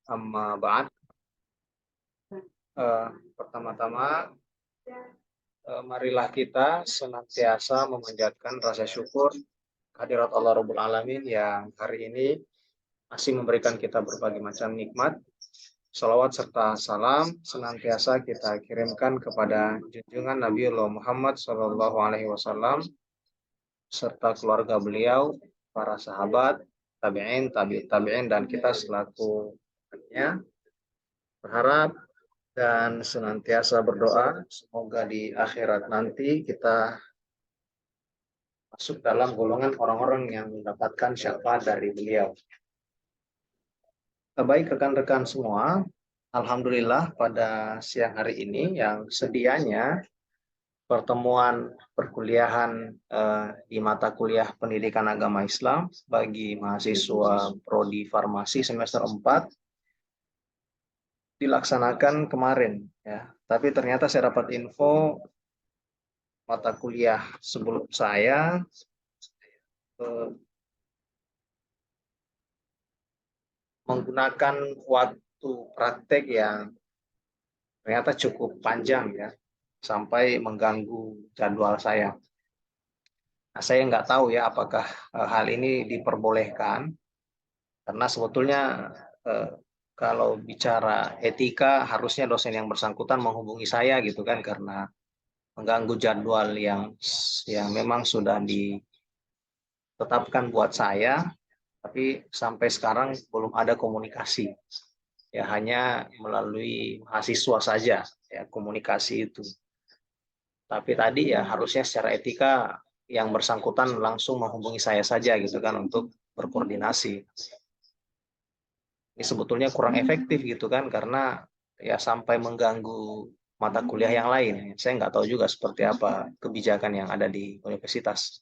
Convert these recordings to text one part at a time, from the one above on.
Amma ba'd. Eh, Pertama-tama, marilah kita senantiasa memanjatkan rasa syukur kehadirat Allah Rabbul Alamin yang hari ini masih memberikan kita berbagai macam nikmat. Salawat serta salam senantiasa kita kirimkan kepada junjungan Nabiullah Muhammad Sallallahu Alaihi Wasallam serta keluarga beliau, para sahabat, tabi'in, tabi'in, dan kita selaku umatnya. Berharap dan senantiasa berdoa semoga di akhirat nanti kita masuk dalam golongan orang-orang yang mendapatkan syafaat dari beliau. Baik rekan-rekan semua, alhamdulillah pada siang hari ini yang sedianya pertemuan perkuliahan di mata kuliah Pendidikan Agama Islam bagi mahasiswa prodi farmasi semester 4 dilaksanakan kemarin ya. Tapi ternyata saya dapat info mata kuliah sebelum saya menggunakan waktu praktek yang ternyata cukup panjang ya, sampai mengganggu jadwal saya. Nah, saya nggak tahu ya apakah hal ini diperbolehkan, karena sebetulnya kalau bicara etika harusnya dosen yang bersangkutan menghubungi saya gitu kan, karena mengganggu jadwal yang memang sudah ditetapkan buat saya, tapi sampai sekarang belum ada komunikasi. Ya hanya melalui mahasiswa saja ya komunikasi itu. Tapi tadi ya harusnya secara etika yang bersangkutan langsung menghubungi saya saja gitu kan untuk berkoordinasi. Ini sebetulnya kurang efektif gitu kan, karena ya sampai mengganggu mata kuliah yang lain. Saya nggak tahu juga seperti apa kebijakan yang ada di universitas.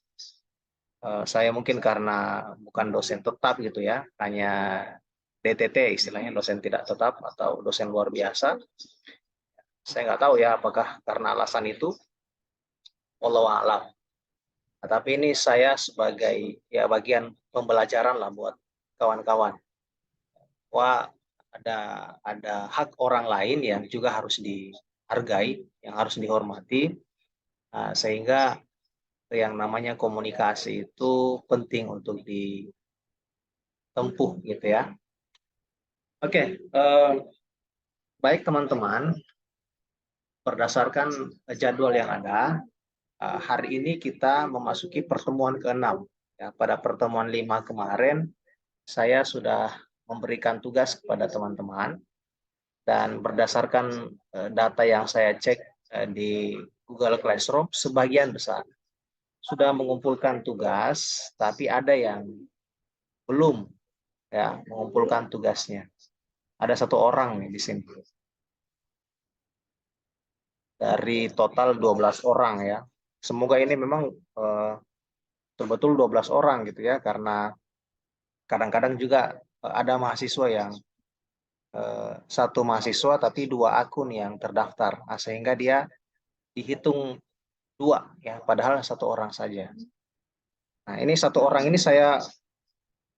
Saya mungkin karena bukan dosen tetap gitu ya, hanya DTT istilahnya, dosen tidak tetap atau dosen luar biasa. Saya nggak tahu ya apakah karena alasan itu, wallahu a'lam. Nah, tapi ini saya sebagai ya bagian pembelajaran lah buat kawan-kawan. Wah, ada hak orang lain yang juga harus dihargai, yang harus dihormati, sehingga yang namanya komunikasi itu penting untuk ditempuh gitu ya. Oke, baik teman-teman, berdasarkan jadwal yang ada, hari ini kita memasuki pertemuan ke-6. Ya, pada pertemuan 5 kemarin, saya sudah memberikan tugas kepada teman-teman, dan berdasarkan data yang saya cek di Google Classroom, sebagian besar sudah mengumpulkan tugas, tapi ada yang belum ya mengumpulkan tugasnya. Ada 1 orang nih di sini. Dari total 12 orang ya. Semoga ini memang betul-betul 12 orang gitu ya, karena kadang-kadang juga ada mahasiswa yang 1 mahasiswa tapi 2 akun yang terdaftar, sehingga dia dihitung 2 ya, padahal 1 orang saja. Nah, ini 1 orang ini saya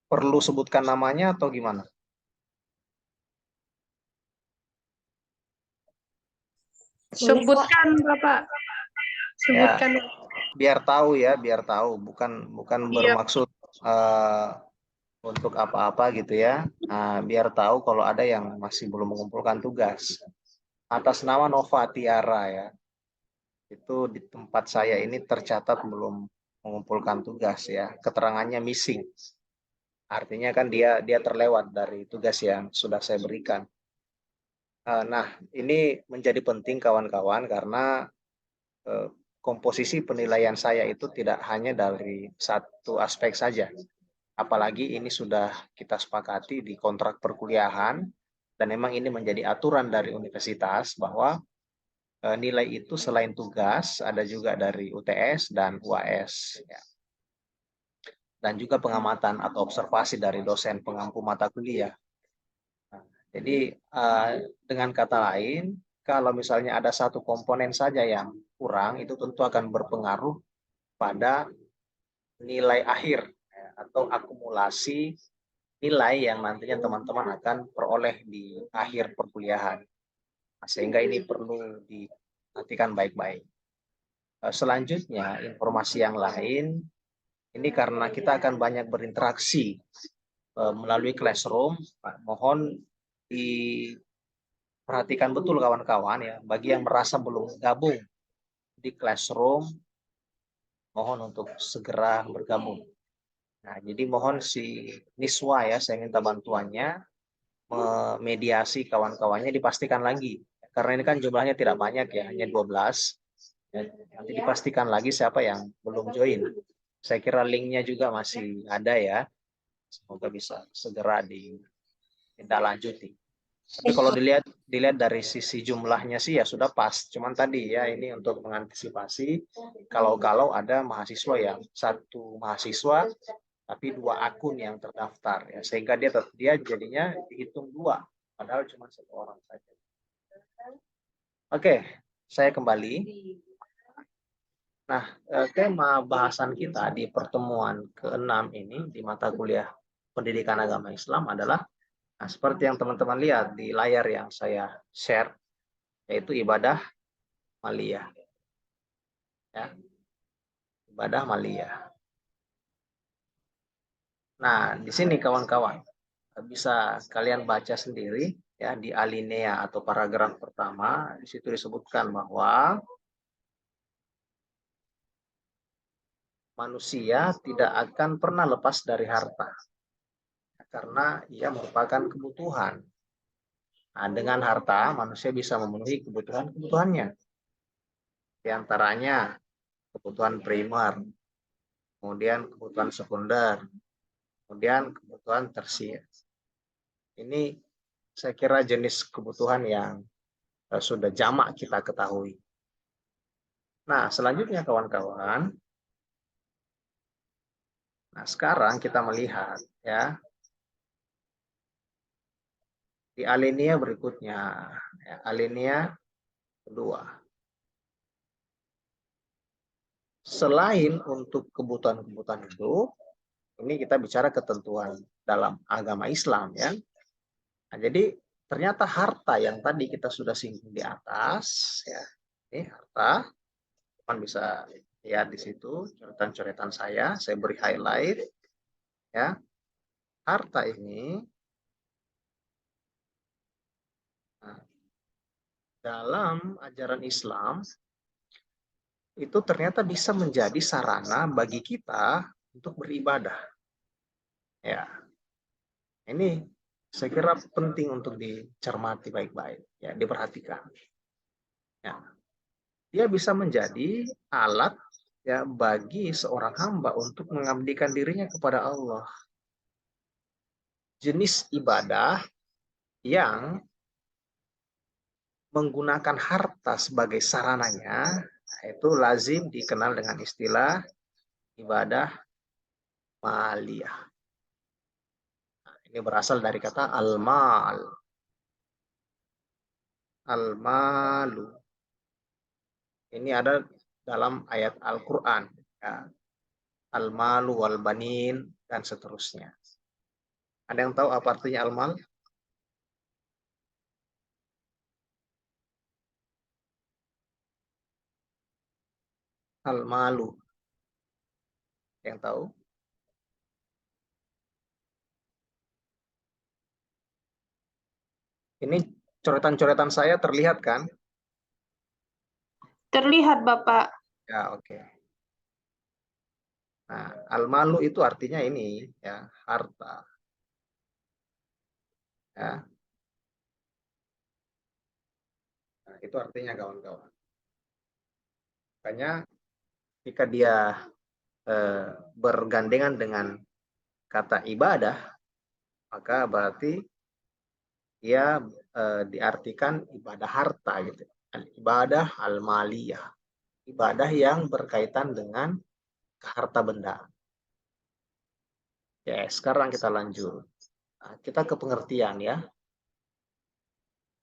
perlu sebutkan namanya atau gimana? Sebutkan Bapak, Ya, sebutkan. biar tahu ya, biar tahu, bukan Iya. bermaksud untuk apa-apa gitu ya. Nah, biar tahu kalau ada yang masih belum mengumpulkan tugas. Atas nama Nova Tiara ya. Itu di tempat saya ini tercatat belum mengumpulkan tugas ya. Keterangannya missing. Artinya kan dia terlewat dari tugas yang sudah saya berikan. Nah, ini menjadi penting kawan-kawan, karena komposisi penilaian saya itu tidak hanya dari satu aspek saja. Apalagi ini sudah kita sepakati di kontrak perkuliahan, dan memang ini menjadi aturan dari universitas bahwa nilai itu selain tugas ada juga dari UTS dan UAS ya. Dan juga pengamatan atau observasi dari dosen pengampu mata kuliah. Jadi dengan kata lain, kalau misalnya ada satu komponen saja yang kurang, itu tentu akan berpengaruh pada nilai akhir ya, atau akumulasi nilai yang nantinya teman-teman akan peroleh di akhir perkuliahan. Nah, sehingga ini perlu diperhatikan baik-baik. Selanjutnya, informasi yang lain, ini karena kita akan banyak berinteraksi melalui classroom, mohon diperhatikan betul kawan-kawan ya, bagi yang merasa belum gabung di classroom, mohon untuk segera bergabung. Nah, jadi mohon si Niswa ya, saya minta bantuannya memediasi kawan-kawannya dipastikan lagi. Karena ini kan jumlahnya tidak banyak ya, hanya 12. Ya, nanti dipastikan lagi siapa yang belum join. Saya kira linknya juga masih ada ya. Semoga bisa segera ditindaklanjuti. Tapi kalau dilihat dari sisi jumlahnya sih ya sudah pas. Cuman tadi ya ini untuk mengantisipasi kalau ada mahasiswa yang satu mahasiswa tapi 2 akun yang terdaftar ya, sehingga dia jadinya dihitung 2 padahal cuma 1 orang saja. Oke, saya kembali. Nah, tema bahasan kita di pertemuan ke-6 ini di mata kuliah Pendidikan Agama Islam adalah seperti yang teman-teman lihat di layar yang saya share, yaitu ibadah maliyah. Ya, ibadah maliyah. Nah, di sini kawan-kawan bisa kalian baca sendiri ya di alinea atau paragraf pertama. Di situ disebutkan bahwa manusia tidak akan pernah lepas dari harta karena ia merupakan kebutuhan. Nah, dengan harta manusia bisa memenuhi kebutuhan-kebutuhannya. Di antaranya kebutuhan primer, kemudian kebutuhan sekunder, kemudian kebutuhan tersier. Ini saya kira jenis kebutuhan yang sudah jamak kita ketahui. Nah, selanjutnya kawan-kawan, nah sekarang kita melihat ya di alinea berikutnya, ya, alinea kedua. Selain untuk kebutuhan-kebutuhan hidup, ini kita bicara ketentuan dalam agama Islam ya. Nah, jadi ternyata harta yang tadi kita sudah singgung di atas ya, ini harta, teman bisa lihat di situ coretan-coretan saya beri highlight ya. Harta ini nah, dalam ajaran Islam itu ternyata bisa menjadi sarana bagi kita untuk beribadah. Ya, ini saya kira penting untuk dicermati baik-baik, ya, diperhatikan. Ya, dia bisa menjadi alat ya bagi seorang hamba untuk mengabdikan dirinya kepada Allah. Jenis ibadah yang menggunakan harta sebagai sarananya itu lazim dikenal dengan istilah ibadah maliyah. Nah, ini berasal dari kata al-mal. Al-malu. Ini ada dalam ayat Al-Quran. Ya. Al-malu wal-banin dan seterusnya. Ada yang tahu apa artinya al-mal? Al-malu. Yang tahu? Ini coretan-coretan saya terlihat kan? Terlihat, Bapak. Ya, oke. Nah, al-malu itu artinya ini ya, harta. Ya. Nah, itu artinya kawan-kawan. Makanya jika dia bergandengan dengan kata ibadah, maka berarti dia diartikan ibadah harta gitu. Ibadah al-maliyah. Ibadah yang berkaitan dengan harta benda. Ya, sekarang kita lanjut. Nah, kita ke pengertian ya.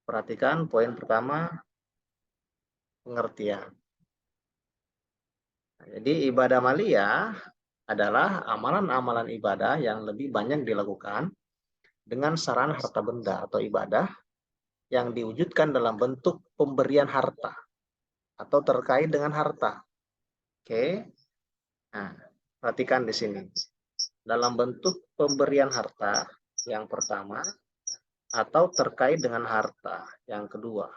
Perhatikan poin pertama, pengertian. Nah, jadi ibadah maliyah adalah amalan-amalan ibadah yang lebih banyak dilakukan dengan sarana harta benda atau ibadah yang diwujudkan dalam bentuk pemberian harta atau terkait dengan harta. Oke. Nah, perhatikan di sini. Dalam bentuk pemberian harta yang pertama atau terkait dengan harta yang kedua.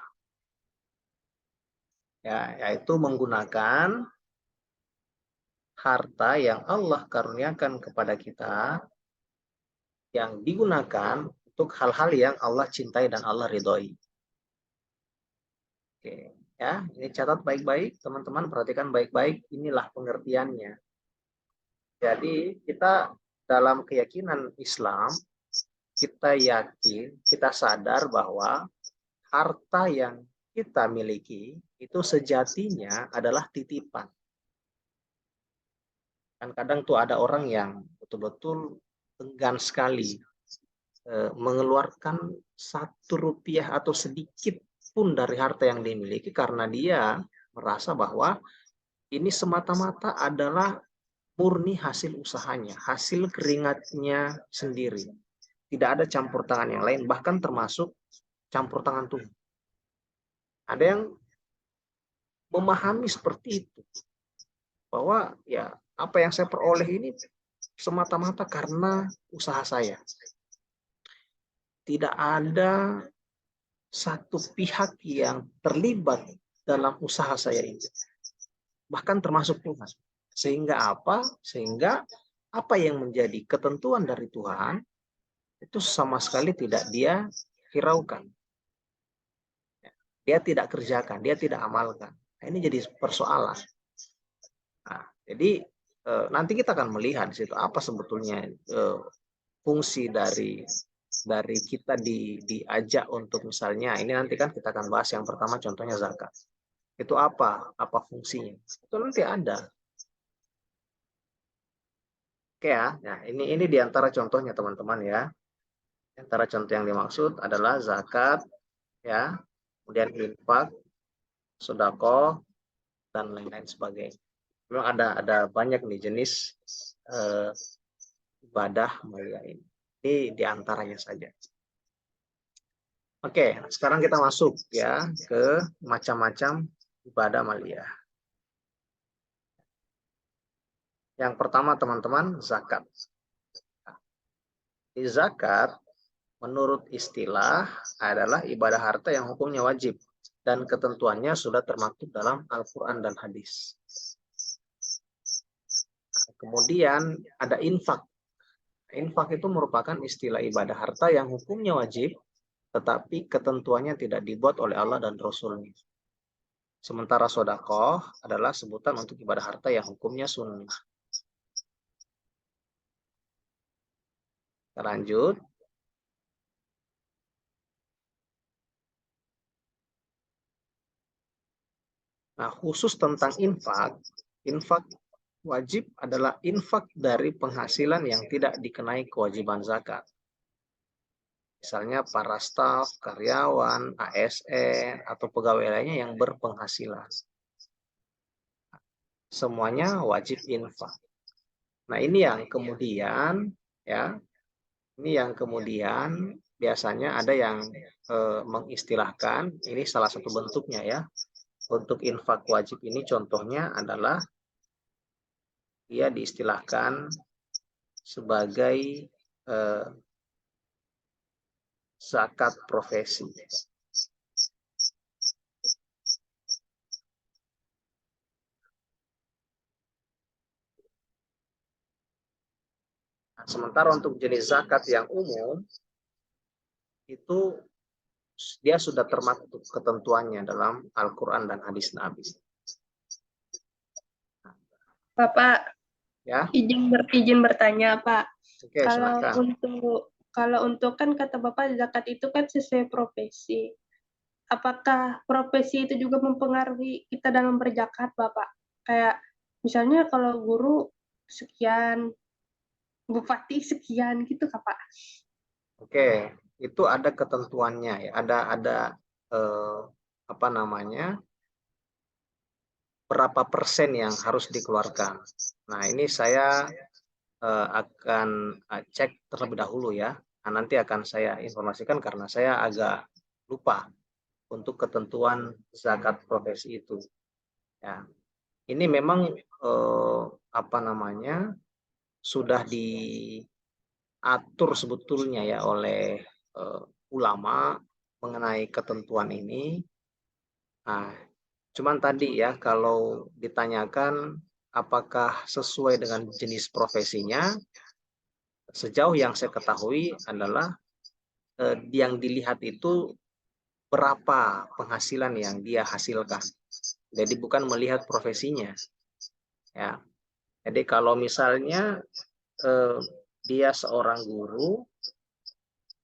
Ya, yaitu menggunakan harta yang Allah karuniakan kepada kita yang digunakan untuk hal-hal yang Allah cintai dan Allah ridhoi. Oke, ya, ini catat baik-baik, teman-teman perhatikan baik-baik, inilah pengertiannya. Jadi kita dalam keyakinan Islam, kita yakin, kita sadar bahwa harta yang kita miliki itu sejatinya adalah titipan. Kan kadang tuh ada orang yang betul-betul enggan sekali mengeluarkan Rp1 atau sedikit pun dari harta yang dimiliki karena dia merasa bahwa ini semata-mata adalah murni hasil usahanya, hasil keringatnya sendiri. Tidak ada campur tangan yang lain, bahkan termasuk campur tangan Tuhan. Ada yang memahami seperti itu, bahwa ya apa yang saya peroleh ini semata-mata karena usaha saya. Tidak ada satu pihak yang terlibat dalam usaha saya ini, bahkan termasuk Tuhan. Sehingga apa? Sehingga apa yang menjadi ketentuan dari Tuhan itu sama sekali tidak dia hiraukan. Dia tidak kerjakan, dia tidak amalkan. Nah, ini jadi persoalan. Nah, jadi nanti kita akan melihat di situ apa sebetulnya fungsi dari kita diajak untuk misalnya ini nanti kan kita akan bahas yang pertama contohnya zakat. Itu apa fungsinya? Itu nanti ada. Oke ya. Nah, ini diantara contohnya teman-teman ya. Antara contoh yang dimaksud adalah zakat ya, kemudian infak, sedekah dan lain-lain sebagainya. Memang ada banyak nih jenis ibadah mulia ini. Ini diantaranya saja. Oke, sekarang kita masuk ya ke macam-macam ibadah maliyah. Yang pertama teman-teman, zakat. Di zakat menurut istilah adalah ibadah harta yang hukumnya wajib dan ketentuannya sudah termaktub dalam Al-Quran dan hadis. Kemudian ada infak. Infak itu merupakan istilah ibadah harta yang hukumnya wajib tetapi ketentuannya tidak dibuat oleh Allah dan Rasul-Nya. Sementara sedekah adalah sebutan untuk ibadah harta yang hukumnya sunnah. Kita lanjut. Nah, khusus tentang infak wajib adalah infak dari penghasilan yang tidak dikenai kewajiban zakat. Misalnya para staf, karyawan, ASN, atau pegawai lainnya yang berpenghasilan. Semuanya wajib infak. Nah, ini yang kemudian ya, biasanya ada yang mengistilahkan, ini salah satu bentuknya ya. Untuk infak wajib ini contohnya adalah dia diistilahkan sebagai zakat profesi. Nah, sementara untuk jenis zakat yang umum itu dia sudah termaktub ketentuannya dalam Al-Quran dan hadis Nabi. Bapak, Ya. izin bertanya, Pak. Oke, kalau untuk kan kata Bapak zakat itu kan sesuai profesi. Apakah profesi itu juga mempengaruhi kita dalam berzakat, Bapak? Kayak misalnya kalau guru sekian, bupati sekian gitu, Pak. Oke, itu ada ketentuannya ya. Ada apa namanya? Berapa persen yang harus dikeluarkan. Nah, ini saya akan cek terlebih dahulu ya. Nah, nanti akan saya informasikan karena saya agak lupa untuk ketentuan zakat profesi itu. Ya, ini memang apa namanya sudah diatur sebetulnya ya oleh ulama mengenai ketentuan ini. Nah, cuman tadi ya kalau ditanyakan apakah sesuai dengan jenis profesinya, sejauh yang saya ketahui adalah yang dilihat itu berapa penghasilan yang dia hasilkan. Jadi bukan melihat profesinya. Ya. Jadi kalau misalnya dia seorang guru,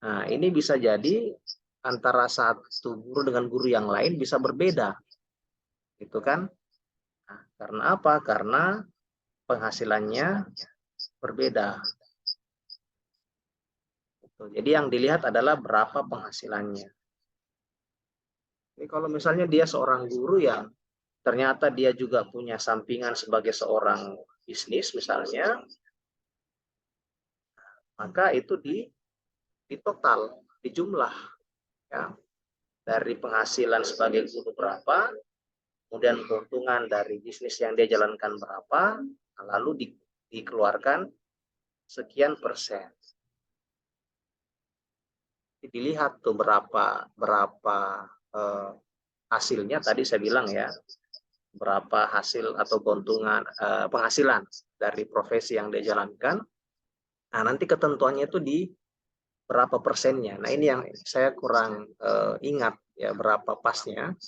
nah ini bisa jadi antara satu guru dengan guru yang lain bisa berbeda, gitu kan? Nah, karena apa? Karena penghasilannya berbeda. Jadi yang dilihat adalah berapa penghasilannya. Jadi kalau misalnya dia seorang guru yang ternyata dia juga punya sampingan sebagai seorang bisnis misalnya, maka itu di total, di jumlah ya. Dari penghasilan sebagai guru berapa, kemudian keuntungan dari bisnis yang dia jalankan berapa, lalu dikeluarkan sekian persen. Dilihat tuh berapa hasilnya tadi saya bilang ya, berapa hasil atau keuntungan penghasilan dari profesi yang dia jalankan. Nah, nanti ketentuannya itu di berapa persennya. Nah, ini yang saya kurang ingat ya berapa pasnya.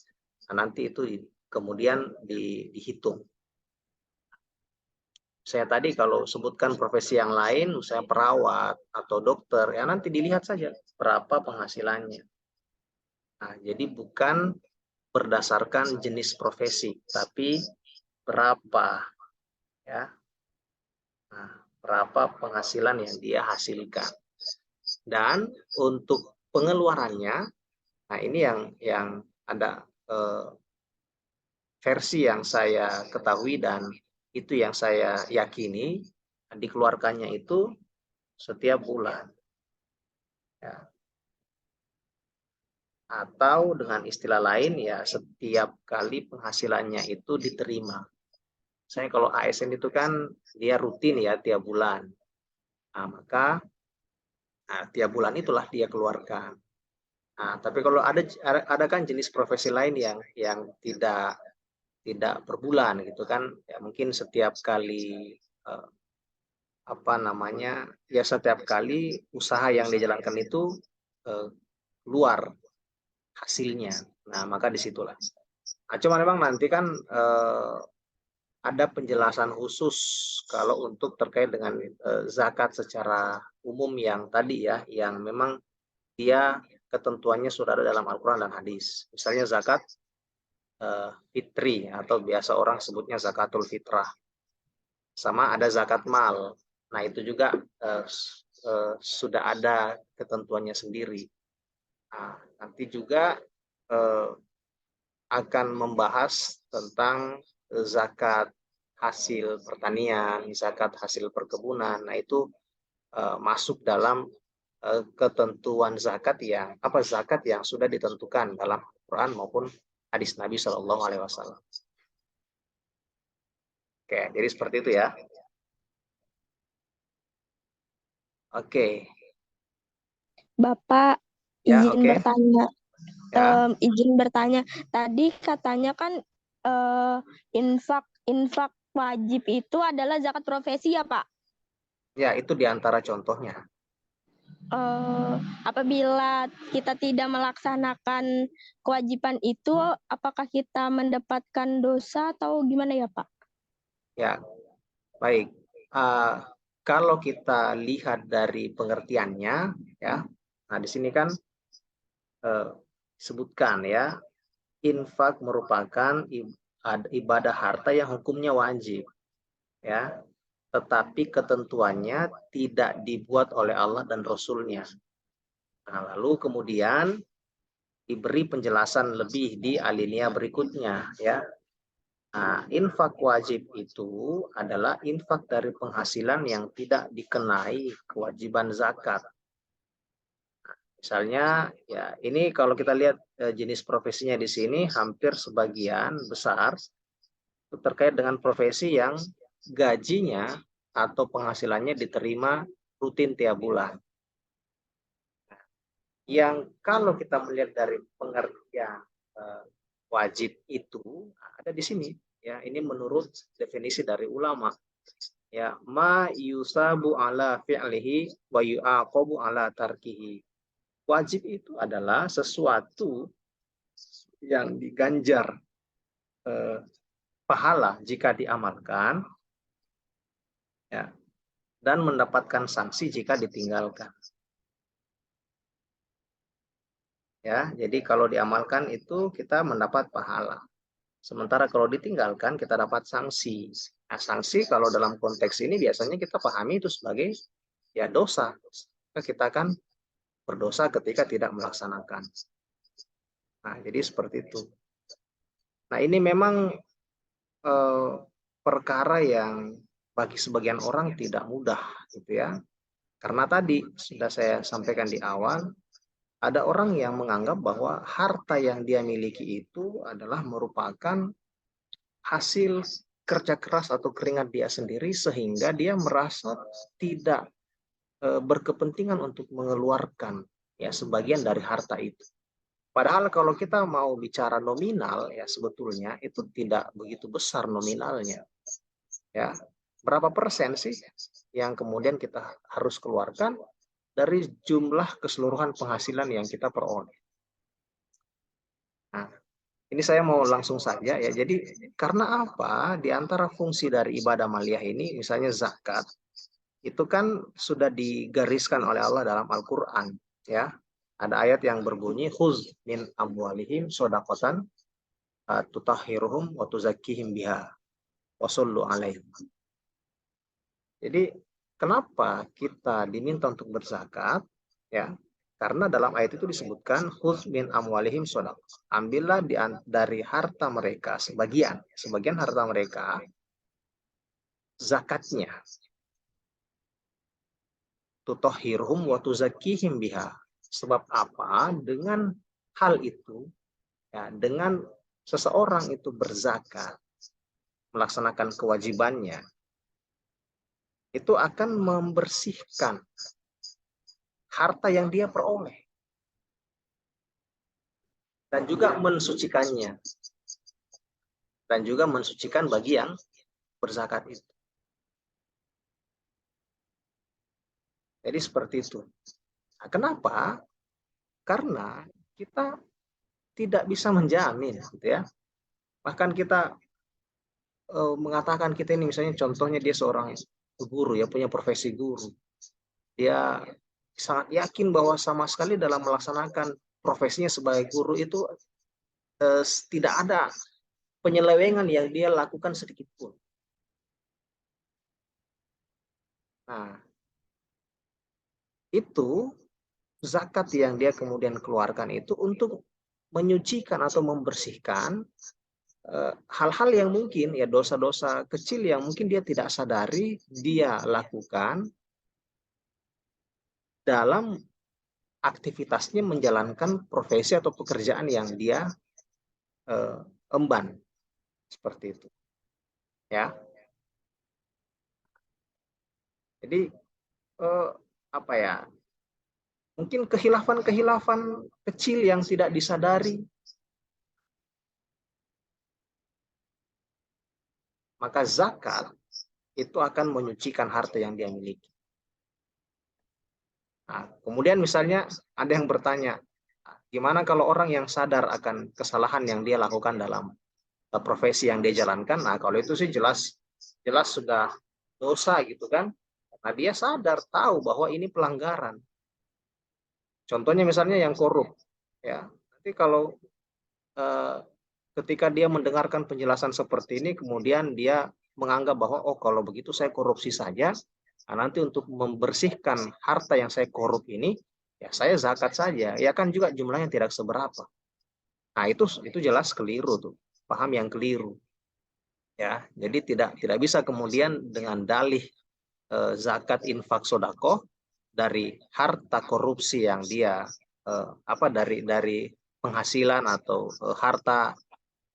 Nah, nanti itu kemudian dihitung. Saya tadi kalau sebutkan profesi yang lain, misalnya perawat atau dokter, ya nanti dilihat saja berapa penghasilannya. Nah, jadi bukan berdasarkan jenis profesi, tapi berapa ya. Nah, berapa penghasilan yang dia hasilkan. Dan untuk pengeluarannya, nah ini yang ada versi yang saya ketahui dan itu yang saya yakini dikeluarkannya itu setiap bulan. Ya. Atau dengan istilah lain ya setiap kali penghasilannya itu diterima. Saya kalau ASN itu kan dia rutin ya tiap bulan. Nah, maka tiap bulan itulah dia keluarkan. Nah, tapi kalau ada kan jenis profesi lain yang tidak per bulan gitu kan, ya mungkin setiap kali apa namanya ya setiap kali usaha yang dijalankan itu keluar hasilnya. Nah, maka disitulah. Nah, cuma memang nanti kan ada penjelasan khusus kalau untuk terkait dengan zakat secara umum yang tadi ya, yang memang dia ketentuannya sudah ada dalam Al-Quran dan hadis. Misalnya zakat fitri atau biasa orang sebutnya zakatul fitrah. Sama ada zakat mal. Nah itu juga sudah ada ketentuannya sendiri. Nah, nanti juga akan membahas tentang zakat hasil pertanian, zakat hasil perkebunan. Nah itu masuk dalam ketentuan zakat yang sudah ditentukan dalam Al-Quran maupun hadis Nabi Shallallahu Alaihi Wasallam. Oke, jadi seperti itu ya. Oke. Bapak Ya, izin oke. bertanya. Ya. Izin bertanya. Tadi katanya kan infak wajib itu adalah zakat profesi ya, Pak? Ya, itu diantara contohnya. Apabila kita tidak melaksanakan kewajiban itu, apakah kita mendapatkan dosa atau gimana ya, Pak? Ya, baik. Kalau kita lihat dari pengertiannya, ya, nah di sini kan sebutkan ya, infak merupakan ibadah harta yang hukumnya wajib, ya, tetapi ketentuannya tidak dibuat oleh Allah dan Rasul-Nya. Nah, lalu kemudian diberi penjelasan lebih di alinea berikutnya, ya. Nah, infak wajib itu adalah infak dari penghasilan yang tidak dikenai kewajiban zakat. Misalnya, ya ini kalau kita lihat jenis profesinya di sini, hampir sebagian besar itu terkait dengan profesi yang gajinya atau penghasilannya diterima rutin tiap bulan. Yang kalau kita melihat dari pengertian wajib itu ada di sini, ya ini menurut definisi dari ulama, ya ma yusabu ala fi'lihi wa yu'aqabu ala tarkihi. Wajib itu adalah sesuatu yang diganjar pahala jika diamalkan, ya, dan mendapatkan sanksi jika ditinggalkan. Ya, jadi kalau diamalkan itu kita mendapat pahala. Sementara kalau ditinggalkan kita dapat sanksi. Nah, sanksi kalau dalam konteks ini biasanya kita pahami itu sebagai ya dosa. Kita kan berdosa ketika tidak melaksanakan. Nah, jadi seperti itu. Nah, ini memang perkara yang bagi sebagian orang tidak mudah, gitu ya. Karena tadi sudah saya sampaikan di awal, ada orang yang menganggap bahwa harta yang dia miliki itu adalah merupakan hasil kerja keras atau keringat dia sendiri, sehingga dia merasa tidak berkepentingan untuk mengeluarkan ya sebagian dari harta itu. Padahal kalau kita mau bicara nominal, ya sebetulnya itu tidak begitu besar nominalnya. Ya, berapa persen sih yang kemudian kita harus keluarkan dari jumlah keseluruhan penghasilan yang kita peroleh? Nah, ini saya mau langsung saja ya. Jadi karena apa? Di antara fungsi dari ibadah maliyah ini, misalnya zakat, itu kan sudah digariskan oleh Allah dalam Al-Quran, ya. Ada ayat yang berbunyi khuz min amwalihim shadaqatan tutahhiruhum wa tuzakkihim biha wa shollu alaihim. Jadi kenapa kita diminta untuk berzakat? Ya, karena dalam ayat itu disebutkan khuz min amwalihim shadaqah. Ambillah dari harta mereka sebagian harta mereka zakatnya. Tutahhiruhum wa tuzakkihim biha. Sebab apa? Dengan hal itu, ya, dengan seseorang itu berzakat, melaksanakan kewajibannya, itu akan membersihkan harta yang dia peroleh dan juga mensucikannya, dan juga mensucikan bagi yang berzakat itu. Jadi seperti itu. Nah, kenapa? Karena kita tidak bisa menjamin, gitu ya. Bahkan kita mengatakan kita ini, misalnya contohnya dia seorang guru, ya punya profesi guru. Dia sangat yakin bahwa sama sekali dalam melaksanakan profesinya sebagai guru itu tidak ada penyelewengan yang dia lakukan sedikit pun. Nah, itu zakat yang dia kemudian keluarkan itu untuk menyucikan atau membersihkan hal-hal yang mungkin ya dosa-dosa kecil yang mungkin dia tidak sadari dia lakukan dalam aktivitasnya menjalankan profesi atau pekerjaan yang dia emban, seperti itu, ya. Jadi apa ya? Mungkin kehilafan kecil yang tidak disadari, maka zakat itu akan menyucikan harta yang dia miliki. Nah, kemudian misalnya ada yang bertanya, gimana kalau orang yang sadar akan kesalahan yang dia lakukan dalam profesi yang dia jalankan? Nah, kalau itu sih jelas sudah dosa gitu kan. Nah, dia sadar, tahu bahwa ini pelanggaran. Contohnya misalnya yang korup, ya. Nanti kalau ketika dia mendengarkan penjelasan seperti ini, kemudian dia menganggap bahwa oh kalau begitu saya korupsi saja. Nah, nanti untuk membersihkan harta yang saya korup ini, ya saya zakat saja. Ya kan juga jumlahnya tidak seberapa. Nah, itu jelas keliru tuh. Paham yang keliru. Ya, jadi tidak bisa kemudian dengan dalih zakat infak sodako dari harta korupsi yang dia apa dari penghasilan atau harta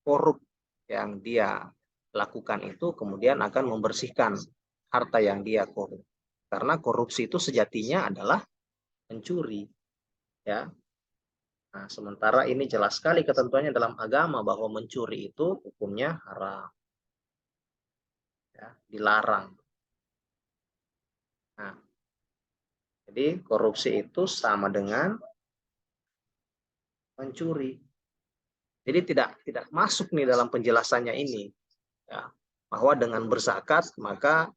korup yang dia lakukan itu, kemudian akan membersihkan harta yang dia korup. Karena korupsi itu sejatinya adalah mencuri, ya. Nah, sementara ini jelas sekali ketentuannya dalam agama bahwa mencuri itu hukumnya haram, ya, dilarang. Nah, jadi korupsi itu sama dengan mencuri. Jadi tidak masuk nih dalam penjelasannya ini, ya, bahwa dengan berzakat maka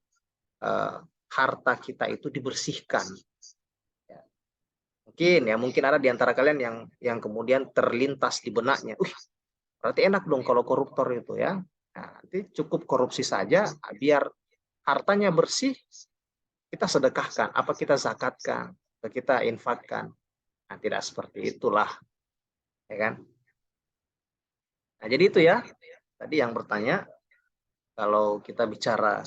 harta kita itu dibersihkan. Ya. Mungkin ada di antara kalian yang kemudian terlintas di benaknya, berarti enak dong kalau koruptor itu, ya. Nah, nanti cukup korupsi saja, biar hartanya bersih, kita sedekahkan, apa kita zakatkan, atau kita infakkan. Nah, tidak seperti itulah, ya kan? Nah, jadi itu ya, tadi yang bertanya, kalau kita bicara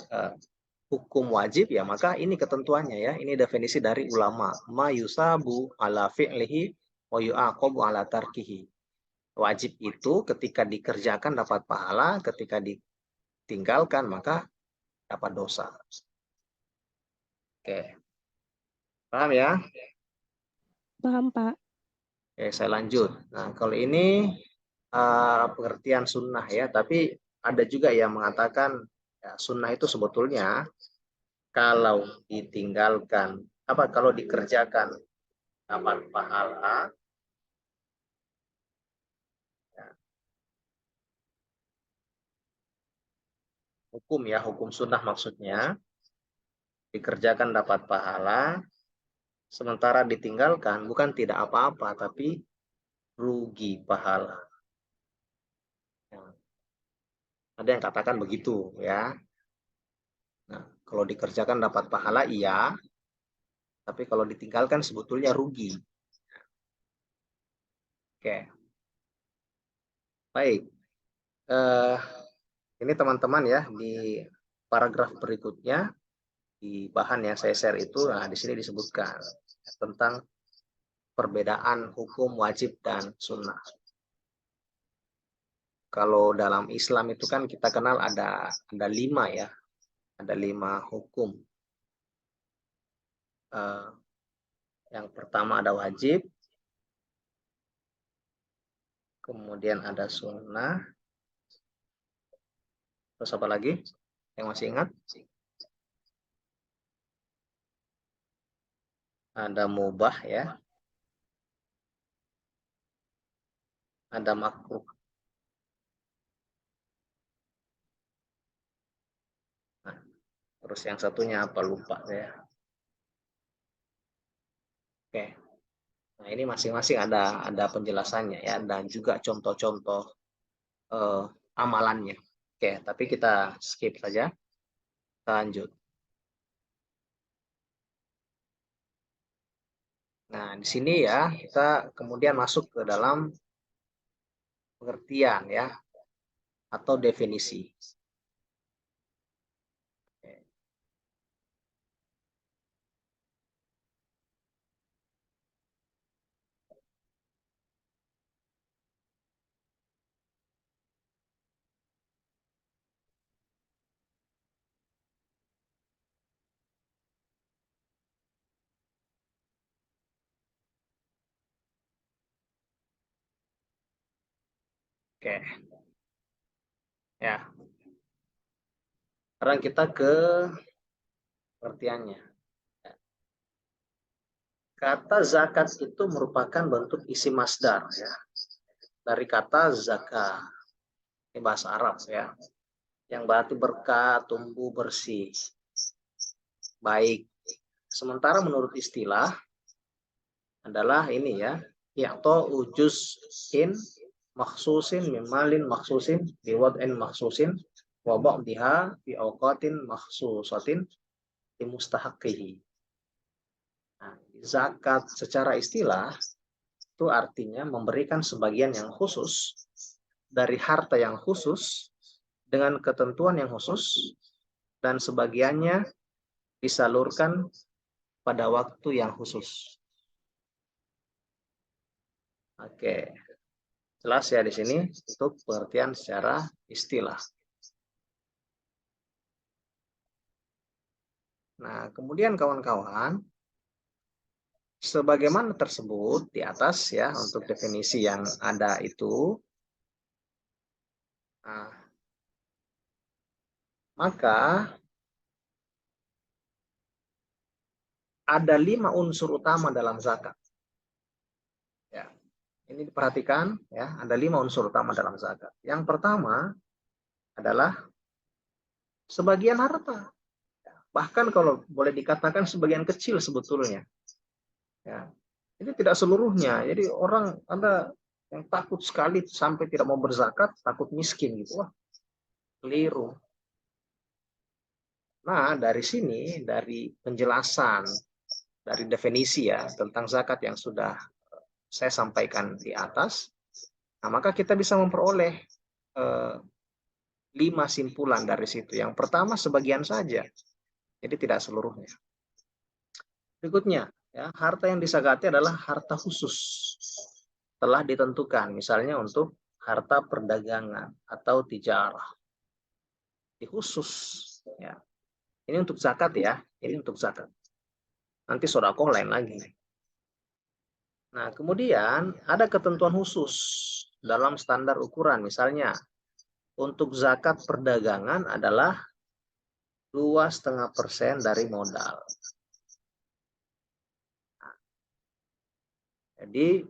hukum wajib, ya maka ini ketentuannya, ya, ini definisi dari ulama, ma yusabu ala fi'lihi wa yu'aqabu ala tarkihi. Wajib itu ketika dikerjakan dapat pahala, ketika ditinggalkan maka dapat dosa. Oke, paham ya? Paham, Pak. Oke, saya lanjut. Nah, kalau ini pengertian sunnah, ya, tapi ada juga yang mengatakan ya, sunnah itu sebetulnya kalau ditinggalkan, kalau dikerjakan dapat pahala, ya, hukum sunnah maksudnya dikerjakan dapat pahala, sementara ditinggalkan bukan tidak apa-apa, tapi rugi pahala. Ada yang katakan begitu, ya. Nah, kalau dikerjakan dapat pahala iya, tapi kalau ditinggalkan sebetulnya rugi. Oke, baik. Ini teman-teman ya, di paragraf berikutnya di bahan yang saya share itu, nah, di sini disebutkan tentang perbedaan hukum wajib dan sunnah. Kalau dalam Islam itu kan kita kenal ada 5, ya, ada 5 hukum. Yang pertama ada wajib, kemudian ada sunnah, terus apa lagi yang masih ingat? Ada mubah, ya, ada makruh. Nah, terus yang satunya apa, lupa saya. Oke, nah ini masing-masing ada penjelasannya, ya, dan juga contoh-contoh amalannya. Oke, tapi kita skip saja, kita lanjut. Nah, di sini ya kita kemudian masuk ke dalam pengertian, ya, atau definisi. Oke, ya. Sekarang kita ke pengertiannya. Kata zakat itu merupakan bentuk isi masdar, ya, dari kata zakah. Ini bahasa Arab, ya, yang berarti berkah, tumbuh, bersih, baik. Sementara menurut istilah adalah ini, ya, yaitu ujuzin maksusin mimalin maksusin biwad'in maksusin wa ba'diha bi awqatin maksusatin di mustahaqihi. Nah, zakat secara istilah itu artinya memberikan sebagian yang khusus dari harta yang khusus dengan ketentuan yang khusus, dan sebagiannya disalurkan pada waktu yang khusus. Oke. Jelas ya di sini untuk pengertian secara istilah. Nah, kemudian kawan-kawan, sebagaimana tersebut di atas ya untuk definisi yang ada itu, nah, maka ada 5 unsur utama dalam zakat. Ya, ini diperhatikan ya, ada 5 unsur utama dalam zakat. Yang pertama adalah sebagian harta. Bahkan kalau boleh dikatakan sebagian kecil sebetulnya. Ya, ini tidak seluruhnya. Jadi orang ada yang takut sekali sampai tidak mau berzakat, takut miskin gitu. Wah, keliru. Nah, dari sini, dari penjelasan, dari definisi ya tentang zakat yang sudah saya sampaikan di atas, nah maka kita bisa memperoleh 5 simpulan dari situ. Yang pertama sebagian saja, jadi tidak seluruhnya. Berikutnya, ya, harta yang disakati adalah harta khusus, telah ditentukan, misalnya untuk harta perdagangan atau tijarah, khusus. Ya. Ini untuk zakat ya, ini untuk zakat. Nanti sedekah lain lagi. Nah, kemudian ada ketentuan khusus dalam standar ukuran. Misalnya, untuk zakat perdagangan adalah 2,5% dari modal. Jadi,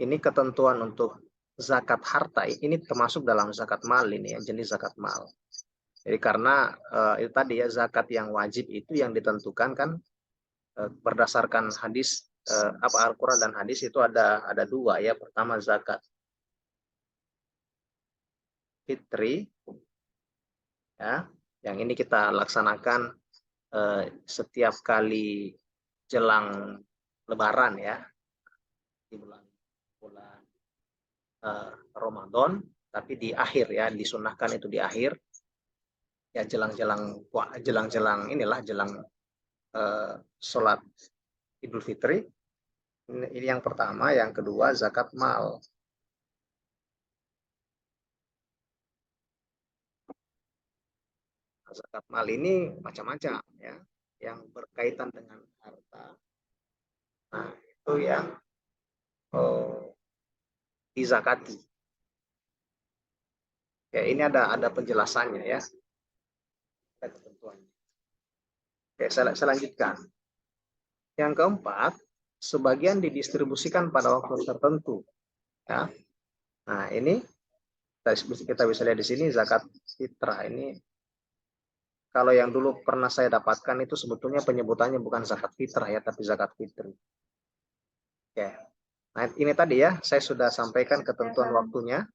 ini ketentuan untuk zakat harta. Ini termasuk dalam zakat mal ini ya, jenis zakat mal. Jadi karena itu tadi ya zakat yang wajib itu yang ditentukan kan berdasarkan hadis Al-Quran dan hadis itu ada 2 ya. Pertama zakat fitri ya, yang ini kita laksanakan setiap kali jelang Lebaran ya, di bulan Ramadan, tapi di akhir ya, disunahkan itu di akhir ya, jelang inilah jelang sholat Idul Fitri. Ini yang pertama. Yang kedua zakat mal. Zakat mal ini macam-macam ya, yang berkaitan dengan harta. Nah, itu yang dizakati. Ya, ini ada penjelasannya ya. Ada ketentuannya. Oke, saya lanjutkan. Yang keempat, sebagian didistribusikan pada waktu tertentu. Ya. Nah, ini kita bisa lihat di sini zakat fitrah ini. Kalau yang dulu pernah saya dapatkan itu sebetulnya penyebutannya bukan zakat fitrah ya, tapi zakat fitri. Oke. Nah, ini tadi ya, saya sudah sampaikan ketentuan waktunya.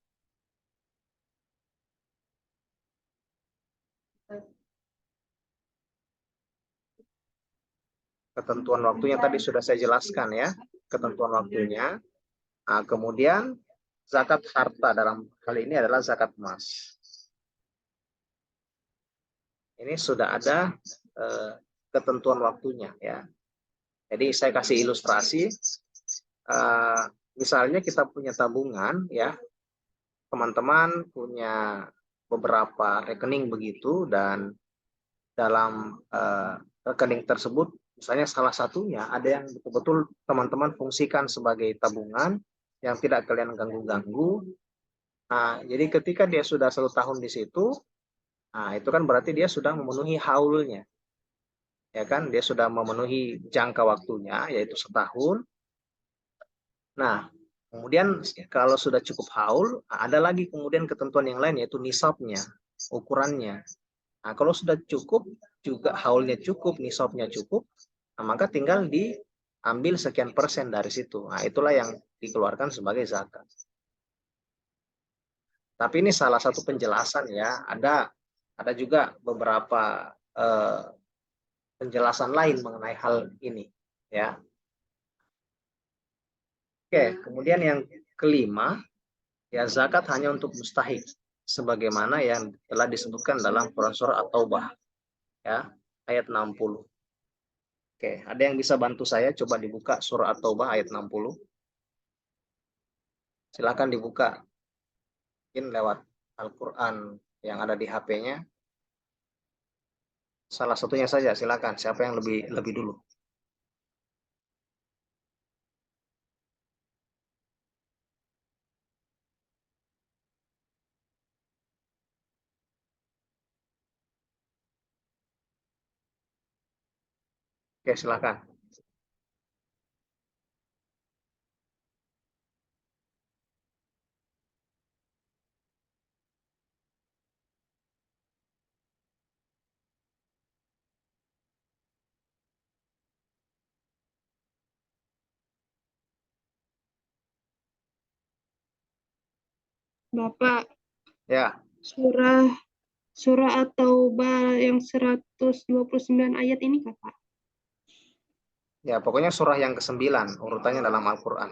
Ketentuan waktunya tadi sudah saya jelaskan ya, ketentuan waktunya. Nah, kemudian zakat harta dalam hal ini adalah zakat emas. Ini sudah ada ketentuan waktunya ya. Jadi saya kasih ilustrasi, misalnya kita punya tabungan ya, teman-teman punya beberapa rekening begitu, dan dalam rekening tersebut misalnya salah satunya ada yang betul-betul teman-teman fungsikan sebagai tabungan yang tidak kalian ganggu-ganggu. Nah, jadi ketika dia sudah 1 tahun di situ, nah itu kan berarti dia sudah memenuhi haulnya. Ya kan, dia sudah memenuhi jangka waktunya yaitu setahun. Nah, kemudian kalau sudah cukup haul, ada lagi kemudian ketentuan yang lain yaitu nisabnya, ukurannya. Nah, kalau sudah cukup, juga haulnya cukup, nisabnya cukup, nah, maka tinggal diambil sekian persen dari situ. Nah, itulah yang dikeluarkan sebagai zakat. Tapi ini salah satu penjelasan ya. Ada juga beberapa penjelasan lain mengenai hal ini ya. Oke, kemudian yang kelima ya, zakat hanya untuk mustahik sebagaimana yang telah disebutkan dalam Quran surah At-Taubah ya, ayat 60. Oke, ada yang bisa bantu saya coba dibuka surah At-Taubah ayat 60. Silakan dibuka. Mungkin lewat Al-Quran yang ada di HP-nya. Salah satunya saja, silakan. Siapa yang lebih dulu? Oke, silakan. Bapak, Ya, surah surah At-Taubah yang 129 ayat ini, Kakak. ya pokoknya surah yang ke-9 urutannya dalam Al-Quran.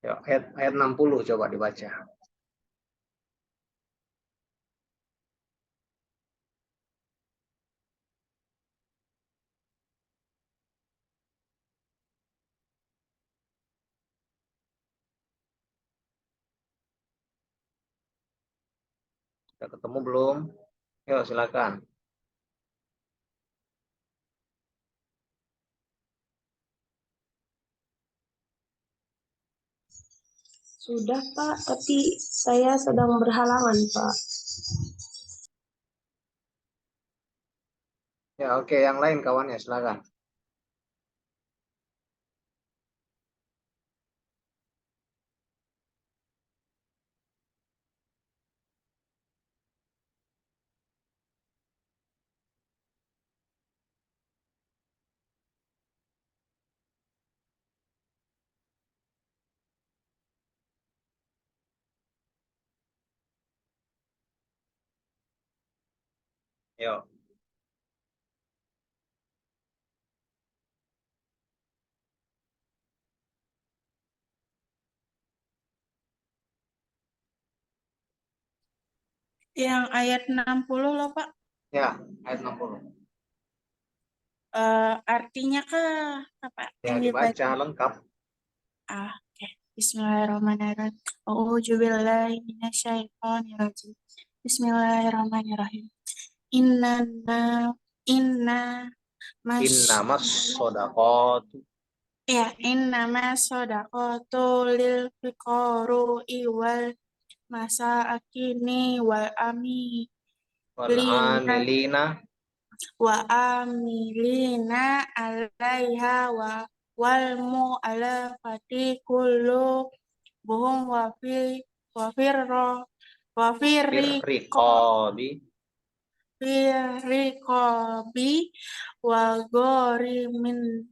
Ya, ayat 60 coba dibaca. Sudah ketemu belum? Yuk, silakan. Sudah, Pak, tapi saya sedang berhalangan, Pak. Ya, oke, yang lain kawannya silakan. Yuk. Yang ayat 60 loh, Pak. Ya, ayat 60. Artinya kah apa Ya, yang dibaca dibaca? lengkap. Oke. Bismillahirrahmanirrahim. A'udzubillahi minasyaitonirrajim. Bismillahirrahmanirrahim. Inna inna mas Innamas sodaqatu. ya inna masodaqatu lil fuqara'i wal masakini wal Wal amilina. wa amilina alaiha wal mu'allafati kullu buhum wa Firriqabi. firriqabi wa ghorimin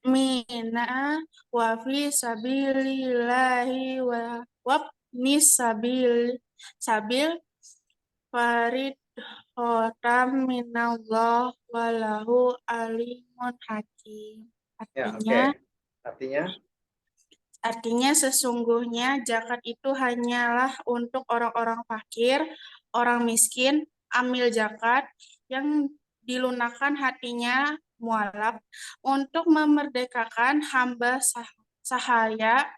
mina wa fi sabilillahi wabni sabil farid minallah walahu alimun hakim. Ya, oke. Artinya, Artinya sesungguhnya zakat itu hanyalah untuk orang-orang fakir, orang miskin, amil zakat yang dilunakkan hatinya mualaf untuk memerdekakan hamba sahaya,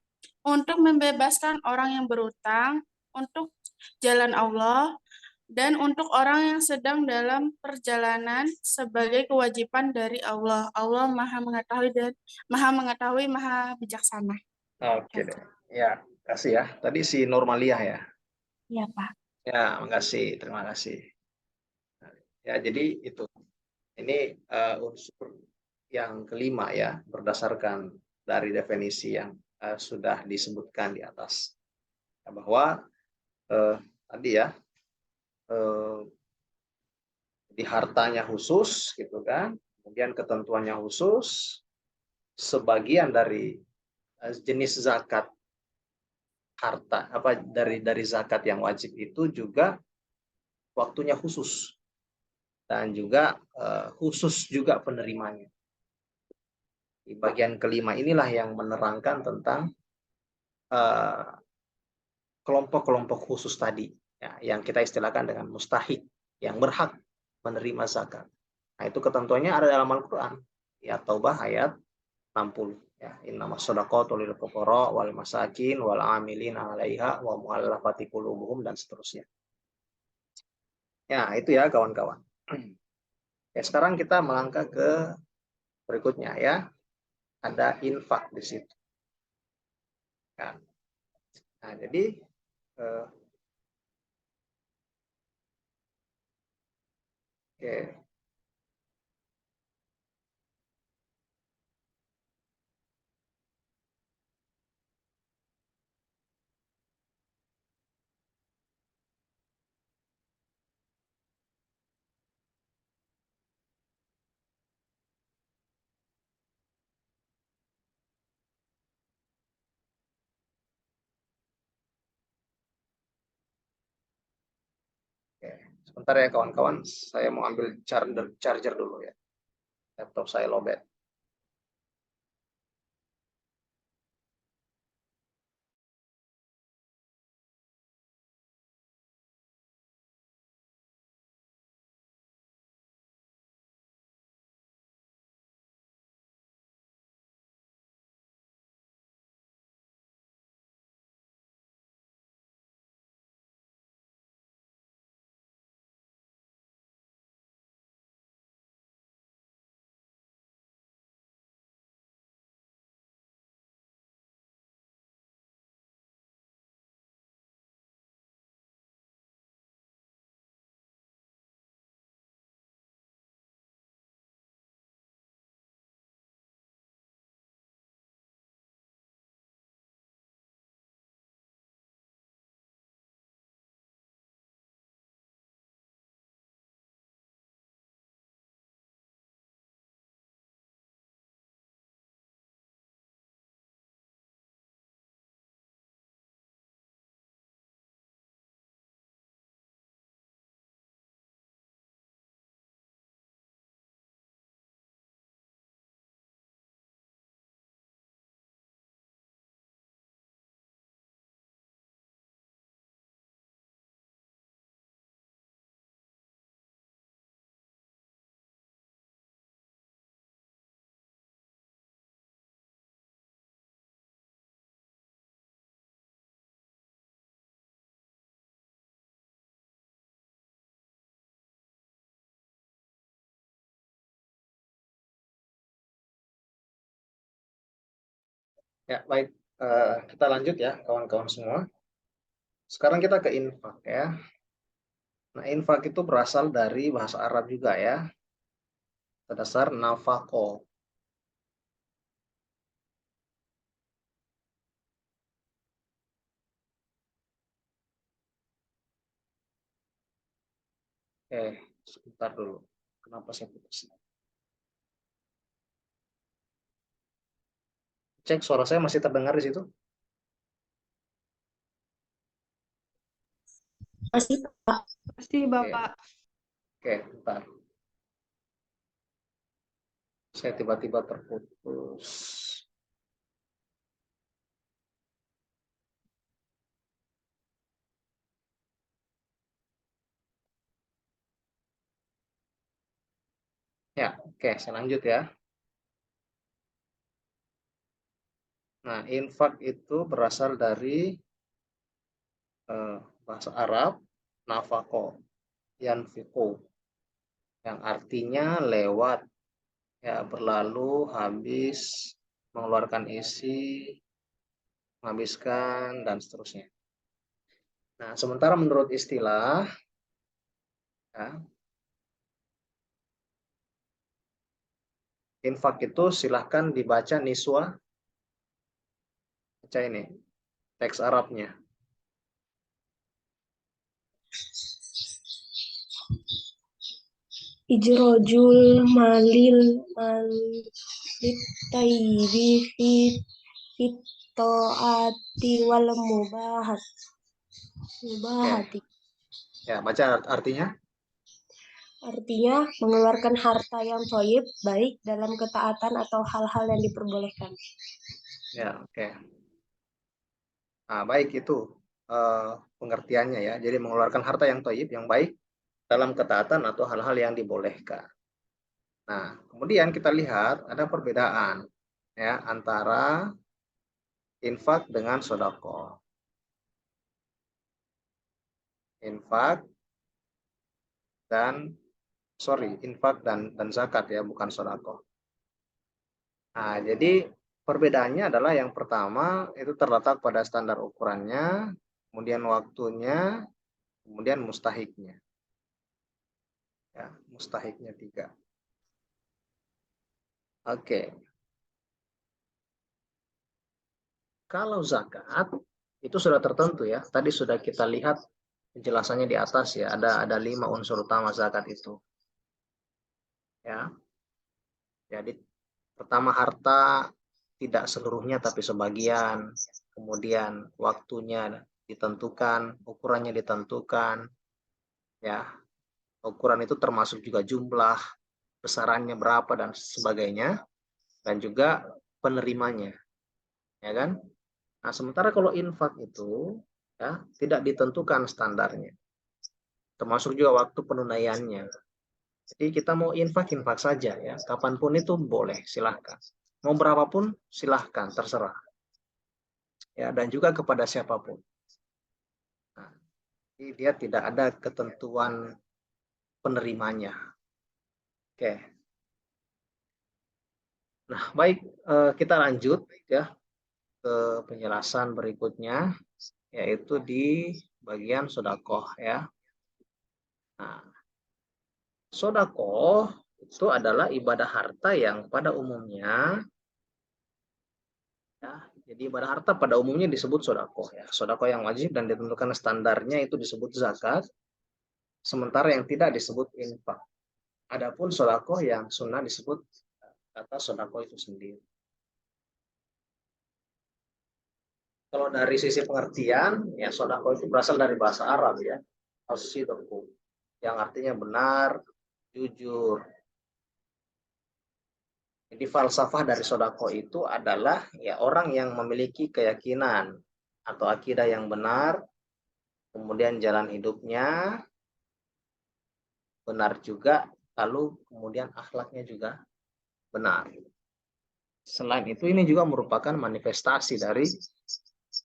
untuk membebaskan orang yang berutang, untuk jalan Allah, dan untuk orang yang sedang dalam perjalanan sebagai kewajiban dari Allah. Allah Maha mengetahui, Maha bijaksana. oke deh. Ya, kasih ya. Tadi si Normaliah ya. Iya, Pak. Ya, makasih. Terima kasih. Ya, jadi itu. Ini unsur yang kelima ya, berdasarkan dari definisi yang sudah disebutkan di atas. Ya, bahwa tadi ya, di hartanya khusus, gitu kan, kemudian ketentuannya khusus, sebagian dari jenis zakat harta dari zakat yang wajib itu juga waktunya khusus dan juga khusus juga penerimanya. Di bagian kelima inilah yang menerangkan tentang kelompok-kelompok khusus tadi, ya, yang kita istilahkan dengan mustahik, yang berhak menerima zakat. Nah, itu ketentuannya ada dalam Al-Quran, ya, Taubah ayat 60. Ya, innamas shadaqatu lil fuqara wal masakin wal amilin 'alaiha wa mu'allafati qulubuhum dan seterusnya. Ya, itu ya kawan-kawan. Ya, sekarang kita melangkah ke berikutnya ya. Ada infak di situ. Ya. Nah, jadi oke. Oke. Sebentar ya kawan-kawan, saya mau ambil charger dulu ya. Laptop saya lowbat. Ya, baik. Kita lanjut ya, kawan-kawan semua. Sekarang kita ke infak ya. Nah, infak itu berasal dari bahasa Arab juga ya. Berdasar nafako. Sebentar dulu. Kenapa saya putus? Cek suara saya masih terdengar di situ? Masih, Pak. Pasti Bapak. Oke, bentar. Saya tiba-tiba terputus. Ya, oke, saya lanjut ya. Nah, infak itu berasal dari bahasa Arab nafako, yanfiqu, yang artinya lewat, ya, berlalu, habis, mengeluarkan isi, menghabiskan, dan seterusnya. Nah, sementara menurut istilah, ya, infak itu silahkan dibaca niswa, baca ini, teks Arabnya. Ijrojul malil tayyibi fit ta'ati wal mubahati. Ya, baca artinya. Artinya mengeluarkan harta yang thayyib baik dalam ketaatan atau hal-hal yang diperbolehkan. Ya, oke. Nah, baik itu pengertiannya ya. Jadi mengeluarkan harta yang thayyib, yang baik dalam ketaatan atau hal-hal yang dibolehkan. Nah, kemudian kita lihat ada perbedaan ya antara infak dengan sedekah. Infak dan zakat ya, bukan sedekah. Nah, jadi perbedaannya adalah yang pertama itu terletak pada standar ukurannya, kemudian waktunya, kemudian mustahiknya. Ya, mustahiknya 3. Oke. Kalau zakat itu sudah tertentu ya. Tadi sudah kita lihat penjelasannya di atas ya. Ada 5 unsur utama zakat itu. Ya. Jadi pertama harta tidak seluruhnya tapi sebagian. Kemudian waktunya ditentukan, ukurannya ditentukan. Ya. Ukuran itu termasuk juga jumlah, besarannya berapa dan sebagainya, dan juga penerimanya. Ya kan? Nah, sementara kalau infak itu ya tidak ditentukan standarnya, termasuk juga waktu penunaiannya. Jadi kita mau infak saja ya, kapanpun itu boleh, silahkan. Mau berapapun silahkan, terserah. Ya, dan juga kepada siapapun. Nah, jadi dia tidak ada ketentuan penerimanya. Oke. Nah, baik, kita lanjut ya ke penjelasan berikutnya, yaitu di bagian sedekah ya. Nah, sedekah itu adalah ibadah harta yang pada umumnya ya, jadi ibadah harta pada umumnya disebut sedekah ya. Sedekah yang wajib dan ditentukan standarnya itu disebut zakat, sementara yang tidak disebut infak. Adapun sedekah yang sunnah disebut kata sedekah itu sendiri. Kalau dari sisi pengertian, ya sedekah itu berasal dari bahasa Arab ya, as-sidqu, yang artinya benar, jujur. Jadi falsafah dari sedekah itu adalah ya orang yang memiliki keyakinan atau akidah yang benar, kemudian jalan hidupnya benar juga, lalu kemudian akhlaknya juga benar. Selain itu ini juga merupakan manifestasi dari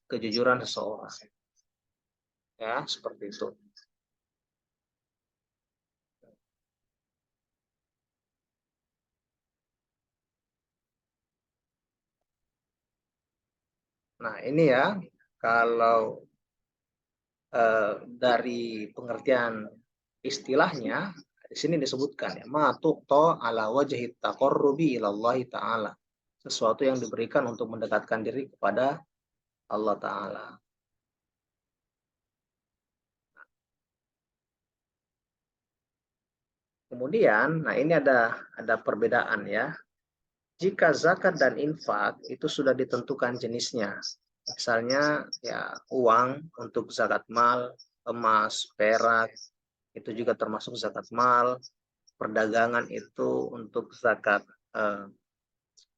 kejujuran seseorang. Ya, seperti itu. Nah, ini ya, kalau dari pengertian istilahnya, di sini disebutkan ya, ma tuqta ala wajhi taqarrubi ilallahi ta'ala. Sesuatu yang diberikan untuk mendekatkan diri kepada Allah Ta'ala. Kemudian, nah ini ada perbedaan ya. Jika zakat dan infak itu sudah ditentukan jenisnya, misalnya ya uang untuk zakat mal, emas, perak, itu juga termasuk zakat mal, perdagangan itu untuk zakat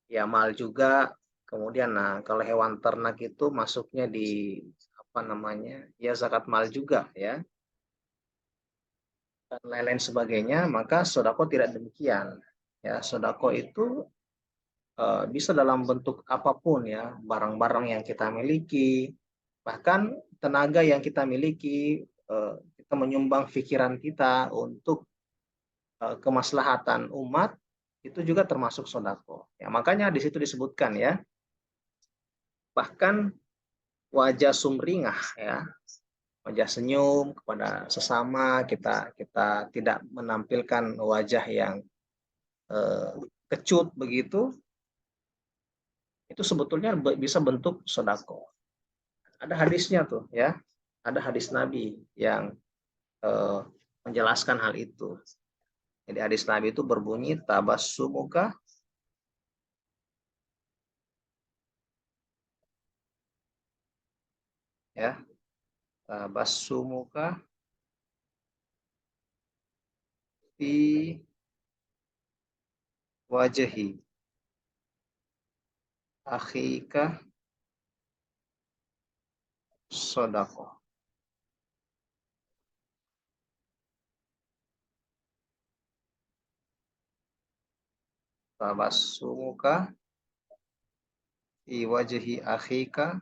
ya mal juga. Kemudian nah kalau hewan ternak itu masuknya di apa namanya ya zakat mal juga ya, dan lain-lain sebagainya. Maka sodako tidak demikian ya. Sodako itu bisa dalam bentuk apapun ya, barang-barang yang kita miliki, bahkan tenaga yang kita miliki, kita menyumbang pikiran kita untuk kemaslahatan umat, itu juga termasuk sodako. Ya, makanya di situ disebutkan ya, bahkan wajah sumringah ya, wajah senyum kepada sesama, kita tidak menampilkan wajah yang kecut begitu, itu sebetulnya bisa bentuk sodako. Ada hadisnya tuh ya, ada hadis Nabi yang menjelaskan hal itu. Jadi hadis Nabi itu berbunyi tabassumuka ya. Tabassumuka fi wajhi akhika shadaqah. Tabassumuka fi wajhi akhika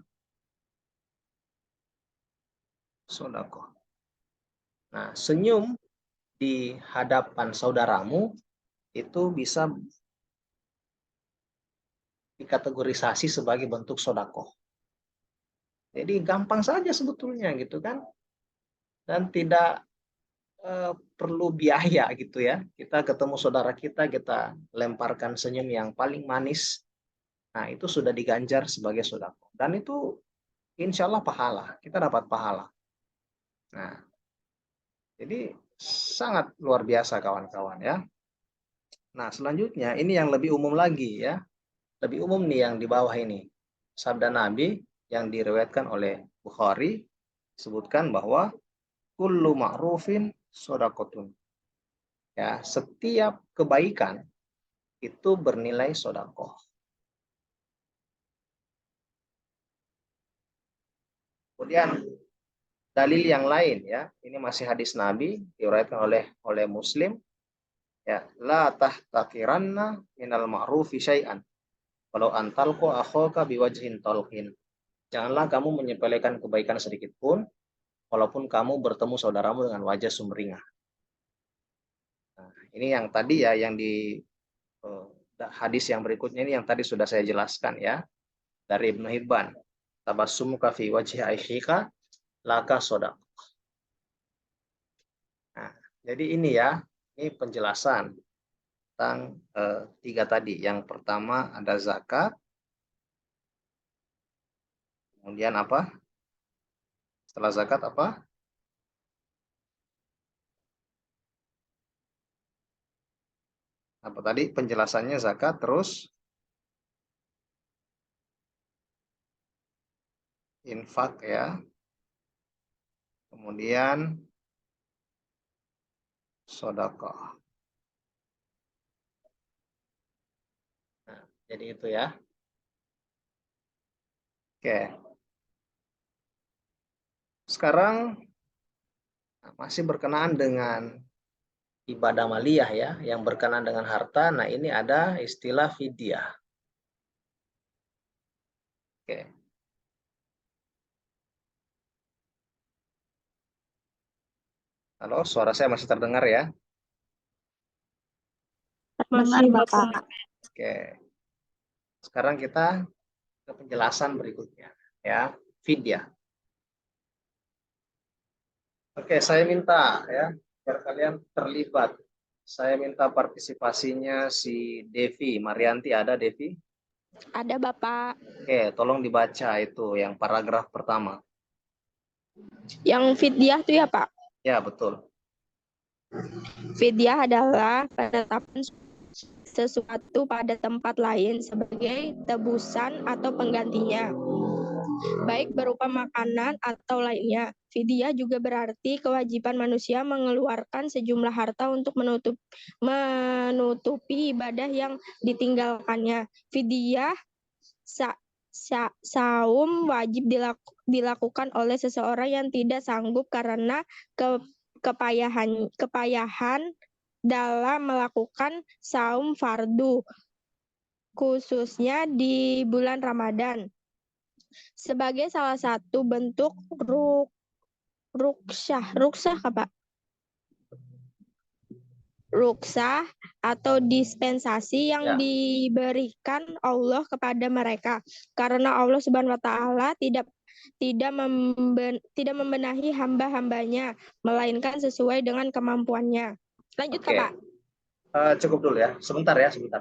shadaqah. Nah, senyum di hadapan saudaramu itu bisa dikategorisasi sebagai bentuk sodakoh. Jadi gampang saja sebetulnya gitu kan, dan tidak perlu biaya gitu ya. Kita ketemu saudara kita lemparkan senyum yang paling manis. Nah itu sudah diganjar sebagai sodakoh. Dan itu insya Allah pahala, kita dapat pahala. Nah jadi sangat luar biasa kawan-kawan ya. Nah selanjutnya ini yang lebih umum lagi ya. Lebih umum nih yang di bawah ini. Sabda Nabi yang diriwayatkan oleh Bukhari sebutkan bahwa kullu ma'rufin shadaqatun. Ya, setiap kebaikan itu bernilai sedekah. Kemudian dalil yang lain ya, ini masih hadis Nabi diriwayatkan oleh Muslim ya, la tahtaqiranna minal ma'rufi syai'an walau antalqu akhaka biwajhin talqin. Janganlah kamu menyepelekan kebaikan sedikit pun walaupun kamu bertemu saudaramu dengan wajah sumringah. Nah, ini yang tadi ya, yang di hadis yang berikutnya ini yang tadi sudah saya jelaskan ya, dari Ibnu Hibban. Tabassumuka fi wajhi akhika laka shadaqah. Nah, jadi ini ya, ini penjelasan tentang tiga tadi. Yang pertama ada zakat, kemudian apa? Setelah zakat apa? Apa tadi penjelasannya zakat, terus infak ya. Kemudian sedekah. Nah, jadi itu ya. Oke. Sekarang masih berkenaan dengan ibadah maliyah ya, yang berkenaan dengan harta. Nah, ini ada istilah fidyah. Oke. Halo, suara saya masih terdengar ya? Masih Dengar, Bapak. Bapak. Oke. Sekarang kita ke penjelasan berikutnya ya, fidyah. Oke, saya minta ya biar kalian terlibat. Saya minta partisipasinya si Devi Marianti, ada Devi? Ada Bapak. Oke, tolong dibaca itu yang paragraf pertama. Yang fidyah tuh ya Pak. Ya, betul. Fidyah adalah penetapan sesuatu pada tempat lain sebagai tebusan atau penggantinya, baik berupa makanan atau lainnya. Fidyah juga berarti kewajiban manusia mengeluarkan sejumlah harta untuk menutupi ibadah yang ditinggalkannya. Fidyah saum wajib dilakukan oleh seseorang yang tidak sanggup karena kepayahan dalam melakukan saum fardu, khususnya di bulan Ramadan. Sebagai salah satu bentuk ruksah apa? Ruksah atau dispensasi yang Ya. diberikan Allah kepada mereka, karena Allah Subhanahu wa taala tidak membenahi hamba-hambanya, melainkan sesuai dengan kemampuannya. Lanjut, Oke. Pak. Cukup dulu ya. Sebentar ya, sebentar.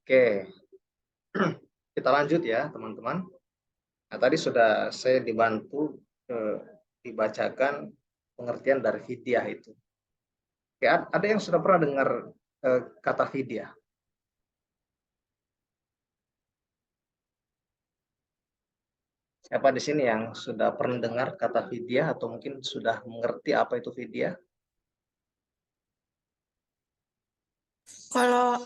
Oke, kita lanjut ya teman-teman. Nah, tadi sudah saya dibantu dibacakan pengertian dari fidyah itu. Oke, ada yang sudah pernah dengar kata fidyah? Siapa di sini yang sudah pernah dengar kata fidyah atau mungkin sudah mengerti apa itu fidyah? Kalau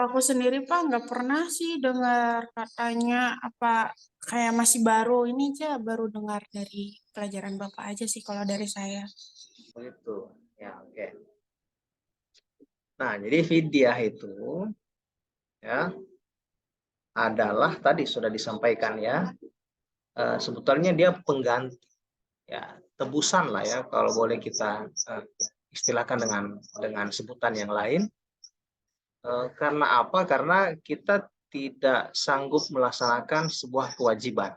aku sendiri Pak nggak pernah sih dengar katanya apa kayak masih baru ini aja baru dengar dari pelajaran Bapak aja sih kalau dari saya. Begitu. Ya, oke. Nah, jadi fidyah itu ya adalah tadi sudah disampaikan ya. Sebetulnya dia pengganti ya, tebusan lah ya kalau boleh kita istilahkan dengan sebutan yang lain. Karena apa? Karena kita tidak sanggup melaksanakan sebuah kewajiban.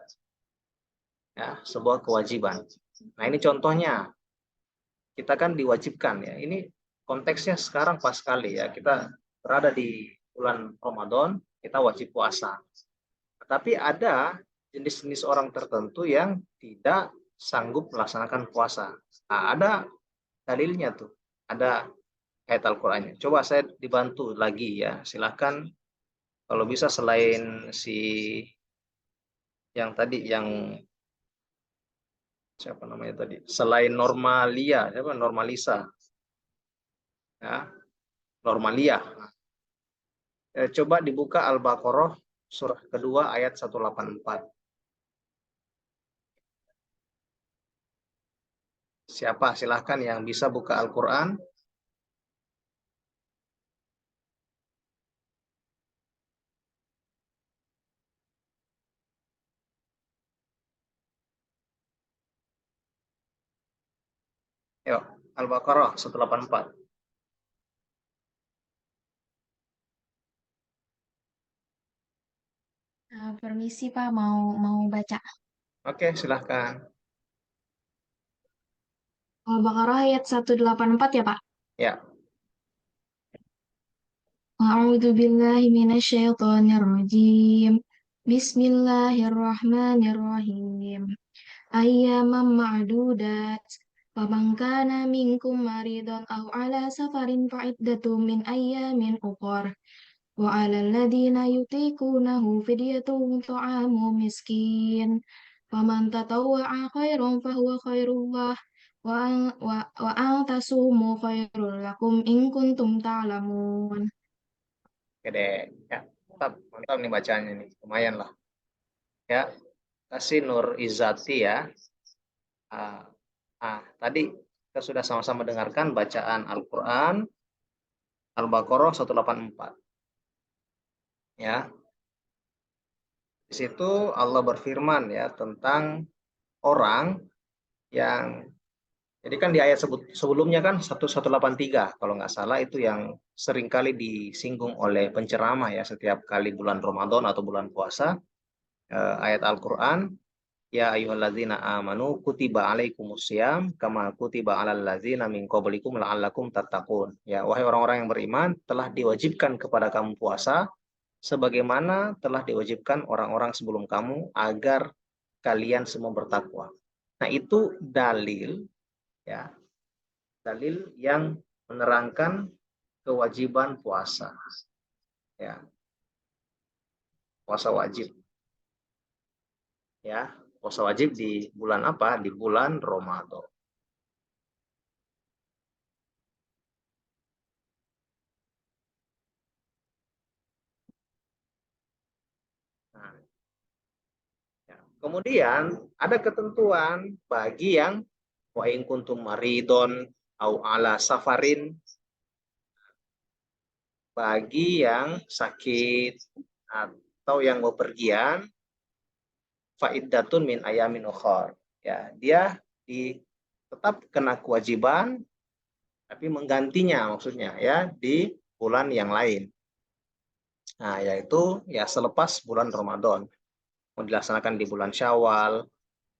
Ya, sebuah kewajiban. Nah, ini contohnya. Kita kan diwajibkan ya. Ini konteksnya sekarang pas sekali ya. Kita berada di bulan Ramadan, kita wajib puasa. Tapi ada jenis-jenis orang tertentu yang tidak sanggup melaksanakan puasa. Nah, ada dalilnya tuh. Ada ayat Al-Qur'annya. Coba saya dibantu lagi ya. Silakan kalau bisa selain si yang tadi yang siapa namanya tadi? Selain Normalia, siapa Normalisa? Ya, Normalia. Coba dibuka Al-Baqarah surah kedua ayat 184. Siapa? Silahkan yang bisa buka Al-Quran. Yuk, Al-Baqarah 184. Permisi Pak, mau baca. Oke, silahkan. Al-Baqarah ayat 184 ya Pak? Ya, A'udzu billahi minasyaitonir rajim. Bismillahirrahmanirrahim. Ayyaman ma'dudat. Faman kana minkum maridan aw ala safarin fa'iddatum min ayyamin ukhar. Wa 'alal ladzina yutiqunahu fidyatun ta'amu miskin. Faman tatawwa'a khairan fahuwa khairullah. Wa an tasumu khairul lakum in kuntum ta'lamun. oke deh. Ya, mantap, mantap nih bacanya nih. Lumayan lah. Ya, kasih Nur Izzati ya. Tadi kita sudah sama-sama dengarkan bacaan Al-Quran Al-Baqarah 184. Ya, di situ Allah berfirman ya tentang orang yang jadi kan di ayat sebelumnya kan 1183 kalau nggak salah itu yang seringkali disinggung oleh penceramah ya setiap kali bulan Ramadan atau bulan puasa ayat Al-Qur'an ya ayyuhalladzina amanu kutiba alaikumusiyam kama kutiba alal ladzina min qablikum la'allakum tattaqun. Ya wahai orang-orang yang beriman telah diwajibkan kepada kamu puasa sebagaimana telah diwajibkan orang-orang sebelum kamu agar kalian semua bertakwa. Nah, itu dalil ya, dalil yang menerangkan kewajiban puasa. Ya, puasa wajib. Ya, puasa wajib di bulan apa? Di bulan Ramadan. Nah, ya. Kemudian ada ketentuan bagi yang wa in kuntum maridon au ala safarin, bagi yang sakit atau yang bepergian fa'iddatun min ayamin ukhar. Ya, dia tetap kena kewajiban tapi menggantinya maksudnya ya di bulan yang lain. Nah, yaitu ya selepas bulan Ramadan. Mau dilaksanakan di bulan Syawal,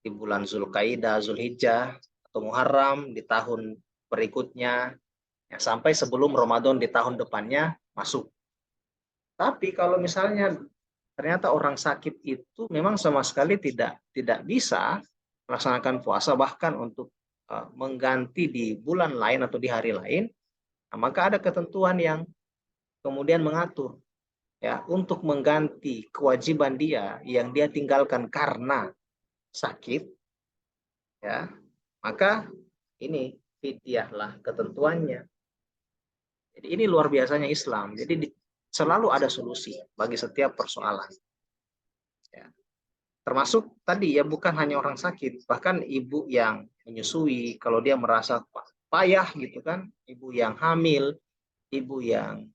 di bulan Zulkaidah, Zulhijjah, atau Muharram di tahun berikutnya, ya, sampai sebelum Ramadan di tahun depannya masuk. Tapi kalau misalnya ternyata orang sakit itu memang sama sekali tidak bisa melaksanakan puasa, bahkan untuk mengganti di bulan lain atau di hari lain, nah, maka ada ketentuan yang kemudian mengatur ya untuk mengganti kewajiban dia yang dia tinggalkan karena sakit, ya maka ini fidyahlah ketentuannya. Jadi ini luar biasanya Islam. Jadi selalu ada solusi bagi setiap persoalan. Ya. Termasuk tadi ya bukan hanya orang sakit, bahkan ibu yang menyusui kalau dia merasa payah gitu kan, ibu yang hamil, ibu yang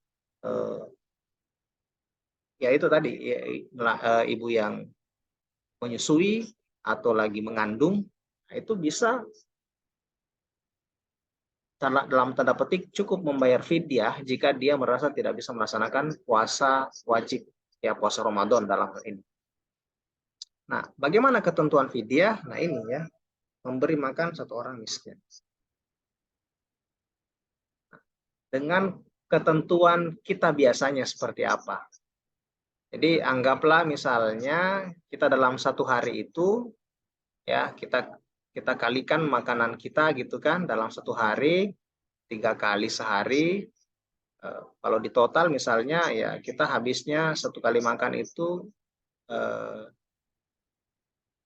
ya itu tadi ya, ibu yang menyusui atau lagi mengandung, nah, itu bisa dalam tanda petik cukup membayar fidyah jika dia merasa tidak bisa melaksanakan puasa wajib, ya puasa Ramadan dalam hal ini. Nah, bagaimana ketentuan fidyah? Nah ini ya, memberi makan satu orang miskin. Dengan ketentuan kita biasanya seperti apa? Jadi anggaplah misalnya kita dalam satu hari itu ya kita kalikan makanan kita gitu kan dalam satu hari 3 kali sehari. Kalau di total misalnya ya kita habisnya satu kali makan itu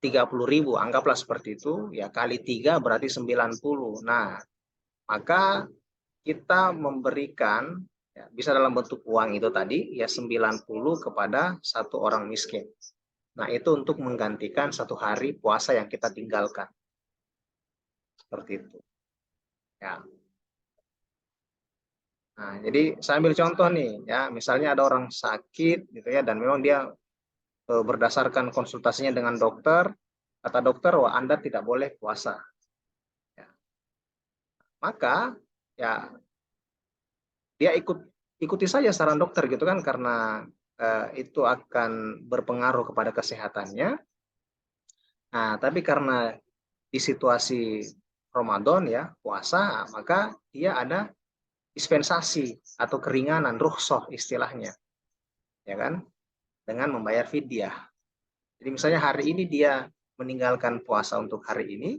30.000, anggaplah seperti itu ya, kali 3 berarti 90. Nah maka kita memberikan ya, bisa dalam bentuk uang itu tadi ya 90 kepada satu orang miskin. Nah itu untuk menggantikan satu hari puasa yang kita tinggalkan. Seperti itu. Ya. Nah, jadi saya ambil contoh nih, ya, misalnya ada orang sakit, gitu ya, dan memang dia berdasarkan konsultasinya dengan dokter, kata dokter, wah Anda tidak boleh puasa. Ya. Maka, ya, dia ikuti saja saran dokter, gitu kan, karena itu akan berpengaruh kepada kesehatannya. Nah, tapi karena di situasi Ramadan ya puasa, maka dia ada dispensasi atau keringanan rukhsah istilahnya, ya kan, dengan membayar fidyah. Jadi misalnya hari ini dia meninggalkan puasa untuk hari ini,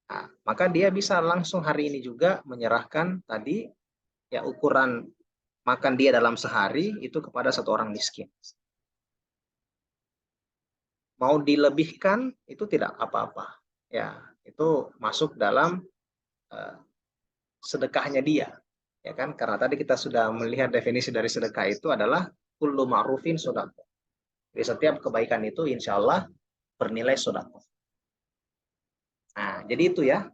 nah, maka dia bisa langsung hari ini juga menyerahkan tadi ya ukuran makan dia dalam sehari itu kepada satu orang miskin. Mau dilebihkan itu tidak apa-apa, ya itu masuk dalam sedekahnya dia. Ya kan? Karena tadi kita sudah melihat definisi dari sedekah itu adalah kullu ma'rufin sedekah. Jadi setiap kebaikan itu insya Allah bernilai sedekah. Nah, jadi itu ya.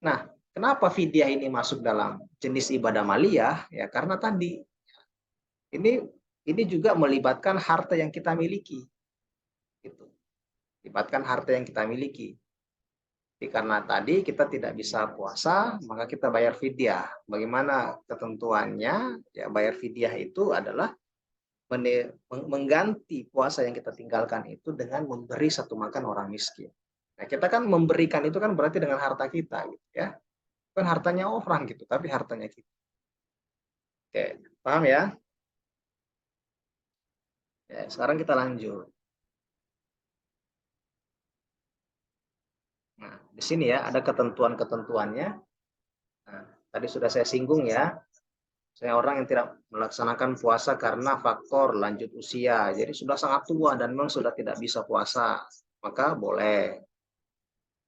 Nah, kenapa fidyah ini masuk dalam jenis ibadah maliyah? Ya, karena tadi ini juga melibatkan harta yang kita miliki. Gitu. Melibatkan harta yang kita miliki. Jadi karena tadi kita tidak bisa puasa, maka kita bayar fidyah. Bagaimana ketentuannya? Ya, bayar fidyah itu adalah mengganti puasa yang kita tinggalkan itu dengan memberi satu makan orang miskin. Nah, kita kan memberikan itu kan berarti dengan harta kita, gitu ya. Bukan hartanya orang gitu, tapi hartanya kita. Oke, paham ya? Ya, sekarang kita lanjut. Nah, di sini ya ada ketentuan-ketentuannya. Nah, tadi sudah saya singgung ya. Saya orang yang tidak melaksanakan puasa karena faktor lanjut usia. Jadi sudah sangat tua dan memang sudah tidak bisa puasa. Maka boleh.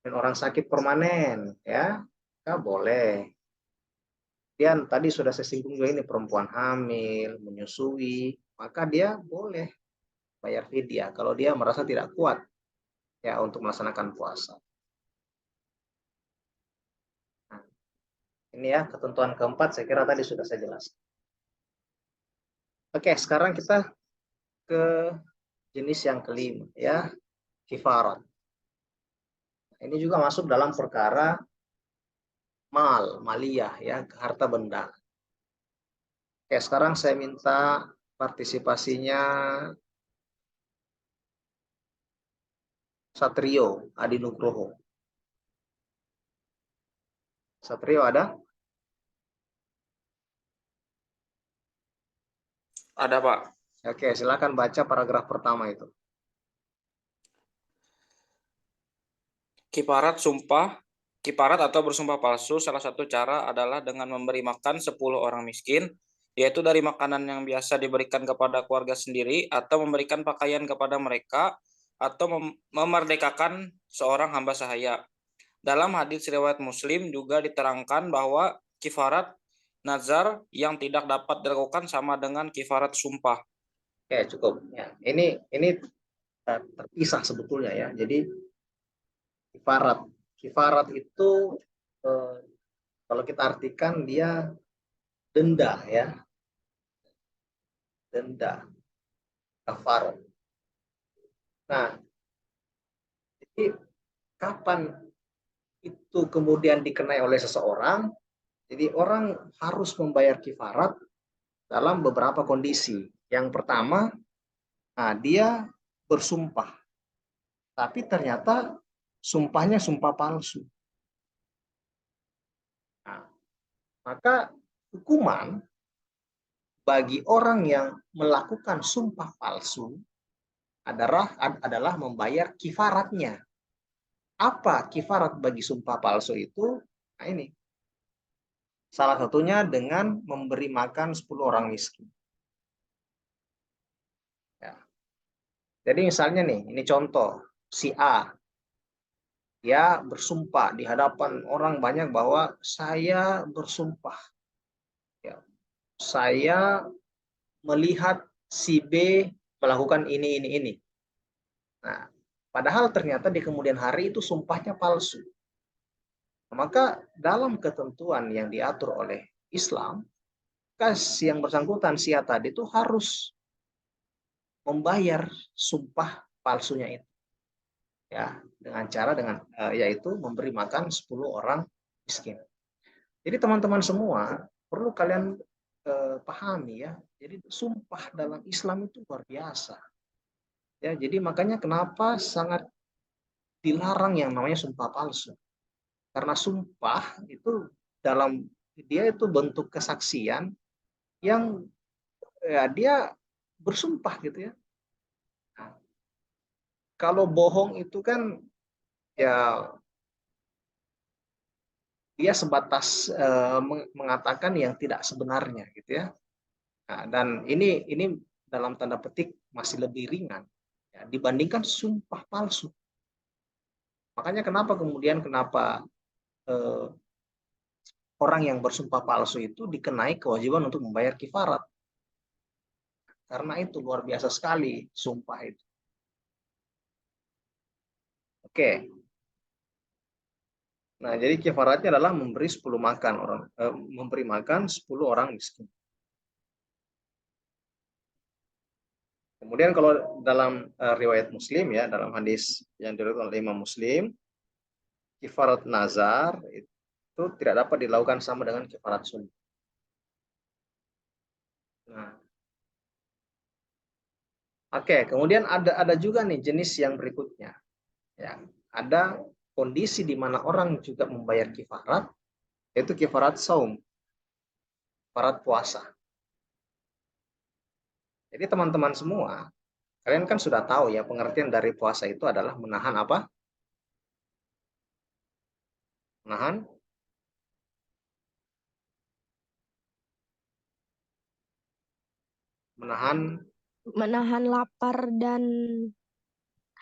Dan orang sakit permanen ya, maka boleh. Dan tadi sudah saya singgung juga ini perempuan hamil, menyusui, maka dia boleh bayar fidyah kalau dia merasa tidak kuat ya untuk melaksanakan puasa. Nah, ini ya ketentuan keempat saya kira tadi sudah saya jelaskan. Oke, sekarang kita ke jenis yang kelima ya, kifarat. Ini juga masuk dalam perkara maliyah ya, harta benda. Oke, sekarang saya minta partisipasinya Satrio Adi Nugroho. Satrio ada? Ada, Pak. Oke, silakan baca paragraf pertama itu. Kiparat atau bersumpah palsu salah satu cara adalah dengan memberi makan 10 orang miskin, yaitu dari makanan yang biasa diberikan kepada keluarga sendiri, atau memberikan pakaian kepada mereka, atau memerdekakan seorang hamba sahaya. Dalam hadis riwayat Muslim juga diterangkan bahwa kifarat nazar yang tidak dapat dilakukan sama dengan kifarat sumpah. Oke, cukup. Ya, ini terpisah sebetulnya ya. Jadi kifarat itu kalau kita artikan dia denda ya, denda, kafarat. Nah, jadi kapan itu kemudian dikenai oleh seseorang? Jadi orang harus membayar kifarat dalam beberapa kondisi. Yang pertama, dia bersumpah, tapi ternyata sumpahnya sumpah palsu. Nah, maka hukuman bagi orang yang melakukan sumpah palsu adalah membayar kifaratnya. Apa kifarat bagi sumpah palsu itu? Nah ini. Salah satunya dengan memberi makan 10 orang miskin. Ya. Jadi misalnya nih, ini contoh, si A. Dia bersumpah di hadapan orang banyak bahwa saya bersumpah. Ya, saya melihat si B melakukan ini. Nah, padahal ternyata di kemudian hari itu sumpahnya palsu. Maka dalam ketentuan yang diatur oleh Islam, yang bersangkutan si A tadi itu harus membayar sumpah palsunya itu. Ya, dengan cara yaitu memberi makan 10 orang miskin. Jadi teman-teman semua perlu kalian pahami ya. Jadi sumpah dalam Islam itu luar biasa. Ya, jadi makanya kenapa sangat dilarang yang namanya sumpah palsu. Karena sumpah itu dia itu bentuk kesaksian yang ya, dia bersumpah gitu ya. Nah, kalau bohong itu kan ya dia sebatas mengatakan yang tidak sebenarnya gitu ya. Nah, dan ini dalam tanda petik masih lebih ringan ya, dibandingkan sumpah palsu. Makanya kenapa orang yang bersumpah palsu itu dikenai kewajiban untuk membayar kifarat. Karena itu luar biasa sekali sumpah itu. Oke. Nah, jadi kifaratnya adalah memberi 10 makan 10 orang miskin. Kemudian kalau dalam riwayat Muslim ya, dalam hadis yang diriwayatkan oleh Imam Muslim, kifarat nazar itu tidak dapat dilakukan sama dengan kifarat sunnah. Nah, oke, kemudian ada juga nih jenis yang berikutnya. Ya, ada kondisi di mana orang juga membayar kifarat, yaitu kifarat saum, kifarat puasa. Jadi teman-teman semua, kalian kan sudah tahu ya pengertian dari puasa itu adalah menahan apa? Menahan lapar dan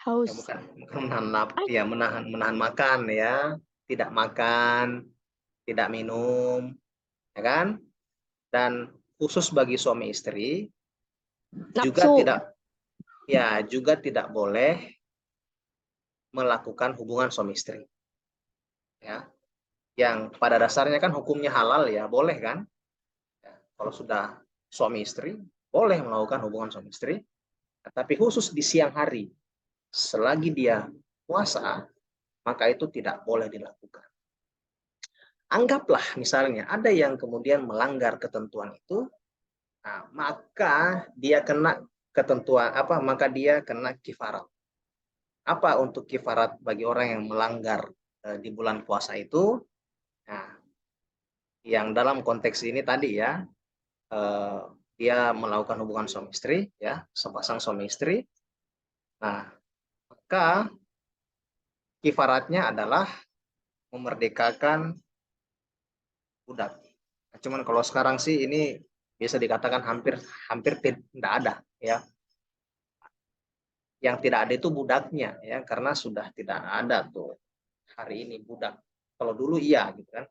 haus. Ya, bukan menahan lapar, ya menahan makan ya, tidak makan, tidak minum, ya kan? Dan khusus bagi suami istri juga tidak boleh melakukan hubungan suami istri. Ya. Yang pada dasarnya kan hukumnya halal ya, boleh kan? Ya, kalau sudah suami istri boleh melakukan hubungan suami istri, tapi khusus di siang hari selagi dia puasa, maka itu tidak boleh dilakukan. Anggaplah misalnya ada yang kemudian melanggar ketentuan itu, nah, maka dia kena ketentuan apa? Maka dia kena kifarat. Apa untuk kifarat bagi orang yang melanggar di bulan puasa itu? Nah, yang dalam konteks ini tadi ya, dia melakukan hubungan suami istri, ya, sepasang suami istri. Nah, maka kifaratnya adalah memerdekakan budak. Nah, cuman kalau sekarang sih ini bisa dikatakan hampir tidak ada, ya. Yang tidak ada itu budaknya, ya, karena sudah tidak ada tuh hari ini budak. Kalau dulu iya, gitu kan.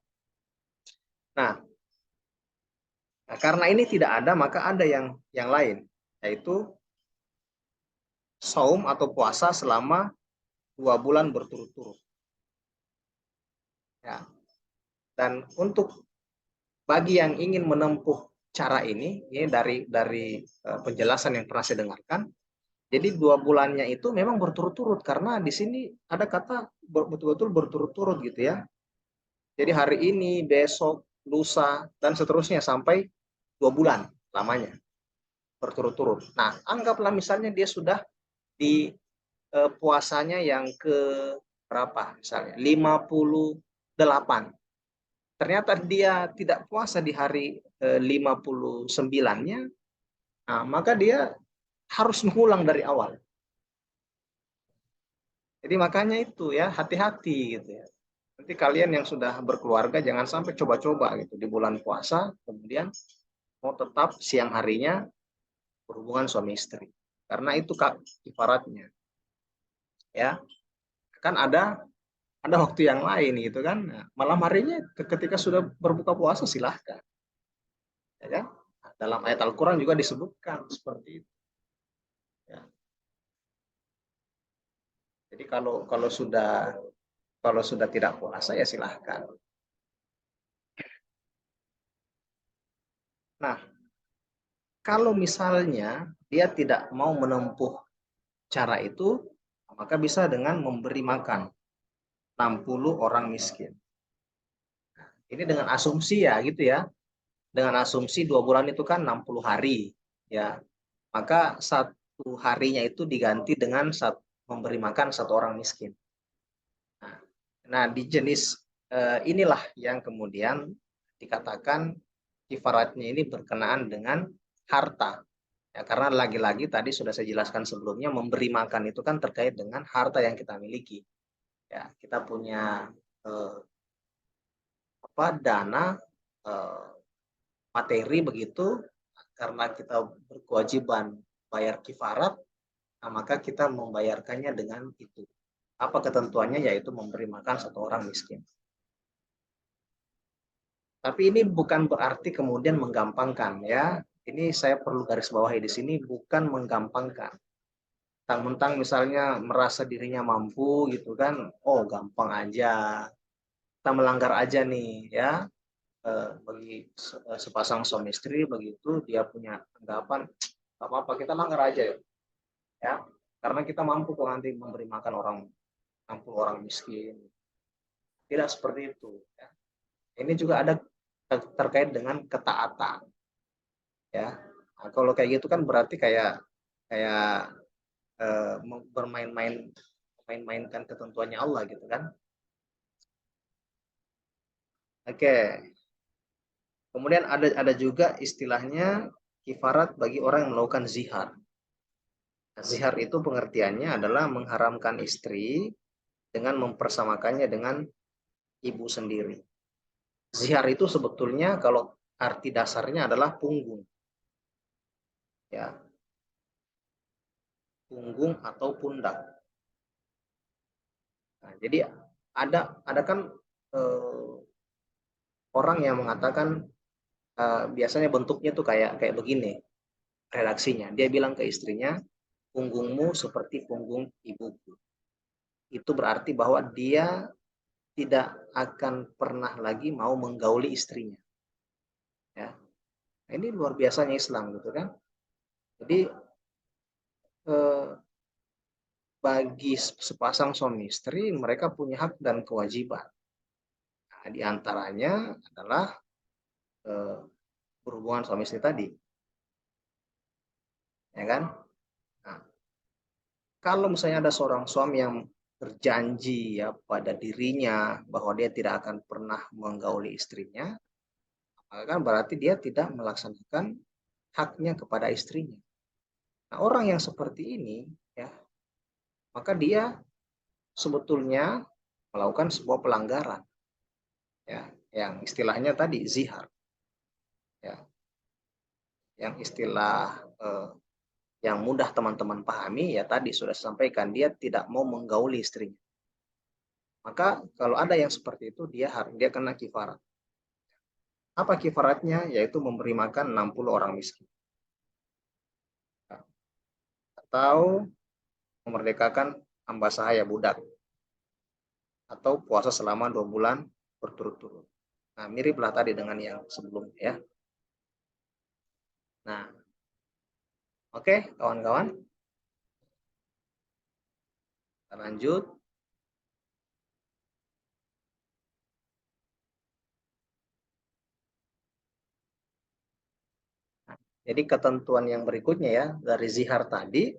Nah, karena ini tidak ada, maka ada yang lain, yaitu saum atau puasa selama 2 bulan berturut-turut. Ya. Dan untuk bagi yang ingin menempuh cara ini dari penjelasan yang pernah saya dengarkan, jadi 2 bulannya itu memang berturut-turut, karena di sini ada kata betul-betul berturut-turut gitu ya. Jadi hari ini, besok, lusa, dan seterusnya sampai 2 bulan lamanya berturut-turut. Nah, anggaplah misalnya dia sudah di puasanya yang ke berapa misalnya 58. Ternyata dia tidak puasa di hari 59-nya, nah, maka dia harus mengulang dari awal. Jadi makanya itu ya, hati-hati gitu ya. Nanti kalian yang sudah berkeluarga jangan sampai coba-coba gitu di bulan puasa kemudian mau tetap siang harinya berhubungan suami istri. Karena itu kifaratnya. Ya. Kan ada waktu yang lain gitu kan. Nah, malam harinya ketika sudah berbuka puasa silahkan. Ya kan? Dalam ayat Al-Quran juga disebutkan seperti itu. Ya. Jadi kalau sudah tidak puasa ya silahkan. Nah, kalau misalnya dia tidak mau menempuh cara itu, maka bisa dengan memberi makan 60 orang miskin. Nah, ini dengan asumsi ya gitu ya. Dengan asumsi 2 bulan itu kan 60 hari ya. Maka 1 harinya itu diganti dengan memberi makan 1 orang miskin. Nah, di jenis inilah yang kemudian dikatakan kifaratnya ini berkenaan dengan harta. Ya, karena lagi-lagi tadi sudah saya jelaskan sebelumnya, memberi makan itu kan terkait dengan harta yang kita miliki. Ya, kita punya dana materi begitu, karena kita berkewajiban bayar kifarat, nah, maka kita membayarkannya dengan itu. Apa ketentuannya? Yaitu memberi makan 1 orang miskin. Tapi ini bukan berarti kemudian menggampangkan ya. Ini saya perlu garis bawahi di sini, bukan menggampangkan. Mentang-mentang misalnya merasa dirinya mampu gitu kan, oh gampang aja. Kita melanggar aja nih ya. Bagi sepasang suami istri begitu dia punya anggapan, nggak apa-apa kita langgar aja ya. Karena kita mampu kok nanti memberi makan 60 orang miskin. Tidak seperti itu ya. Ini juga ada terkait dengan ketaatan. Ya, nah, kalau kayak gitu kan berarti kayak mainkan ketentuannya Allah gitu kan. Oke. Kemudian ada juga istilahnya kifarat bagi orang yang melakukan zihar. Nah, zihar itu pengertiannya adalah mengharamkan istri dengan mempersamakannya dengan ibu sendiri. Zihar itu sebetulnya kalau arti dasarnya adalah punggung. Ya. Punggung atau pundak. Nah, jadi ada kan orang yang mengatakan biasanya bentuknya tuh kayak begini redaksinya. Dia bilang ke istrinya, punggungmu seperti punggung ibuku. Itu berarti bahwa dia tidak akan pernah lagi mau menggauli istrinya. Ya. Nah, ini luar biasanya Islam gitu kan. Jadi bagi sepasang suami istri mereka punya hak dan kewajiban. Nah, di antaranya adalah berhubungan suami istri tadi. Ya kan? Nah, kalau misalnya ada seorang suami yang berjanji ya pada dirinya bahwa dia tidak akan pernah menggauli istrinya, maka kan berarti dia tidak melaksanakan haknya kepada istrinya. Nah, orang yang seperti ini ya, maka dia sebetulnya melakukan sebuah pelanggaran ya, yang istilahnya tadi zihar ya, yang istilah yang mudah teman-teman pahami ya tadi sudah sampaikan, dia tidak mau menggauli istrinya. Maka kalau ada yang seperti itu dia kena kifarat. Apa kifaratnya? Yaitu memberi makan 60 orang miskin. Atau memerdekakan hamba sahaya budak. Atau puasa selama 2 bulan berturut-turut. Nah, miriplah tadi dengan yang sebelumnya ya. Nah, oke kawan-kawan. Kita lanjut. Jadi ketentuan yang berikutnya ya dari zihar tadi,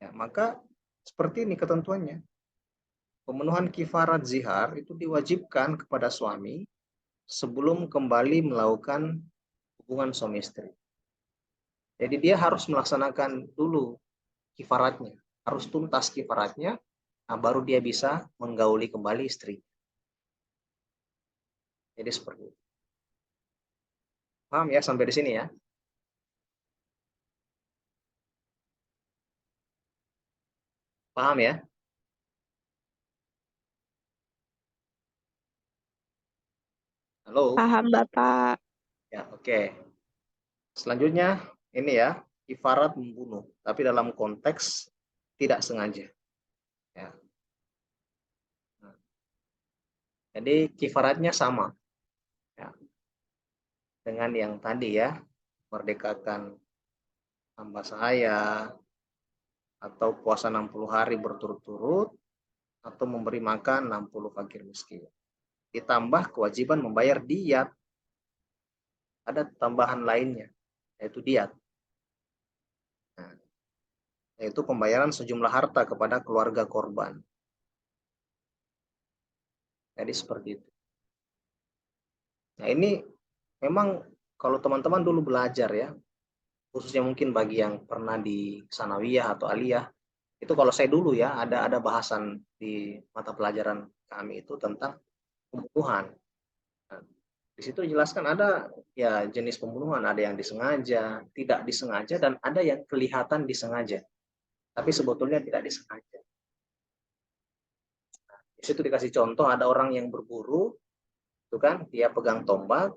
ya, maka seperti ini ketentuannya. Pemenuhan kifarat zihar itu diwajibkan kepada suami sebelum kembali melakukan hubungan suami istri. Jadi dia harus melaksanakan dulu kifaratnya, harus tuntas kifaratnya, nah baru dia bisa menggauli kembali istri. Jadi seperti itu. Paham ya sampai di sini ya? Paham ya? Halo? Paham, Bapak. Ya, oke. Selanjutnya ini ya, kifarat membunuh, tapi dalam konteks tidak sengaja. Ya. Nah, jadi kifaratnya sama ya, dengan yang tadi ya, merdekakan hamba sahaya, atau puasa 60 hari berturut-turut, atau memberi makan 60 fakir miskin. Ditambah kewajiban membayar diat. Ada tambahan lainnya, yaitu diat. Nah, yaitu pembayaran sejumlah harta kepada keluarga korban. Jadi seperti itu. Nah ini memang kalau teman-teman dulu belajar ya, khususnya mungkin bagi yang pernah di sanawiyah atau aliyah, itu kalau saya dulu ya ada bahasan di mata pelajaran kami itu tentang pembunuhan. Nah, di situ dijelaskan ada ya jenis pembunuhan, ada yang disengaja, tidak disengaja, dan ada yang kelihatan disengaja, tapi sebetulnya tidak disengaja. Nah, di situ dikasih contoh ada orang yang berburu, itu kan dia pegang tombak,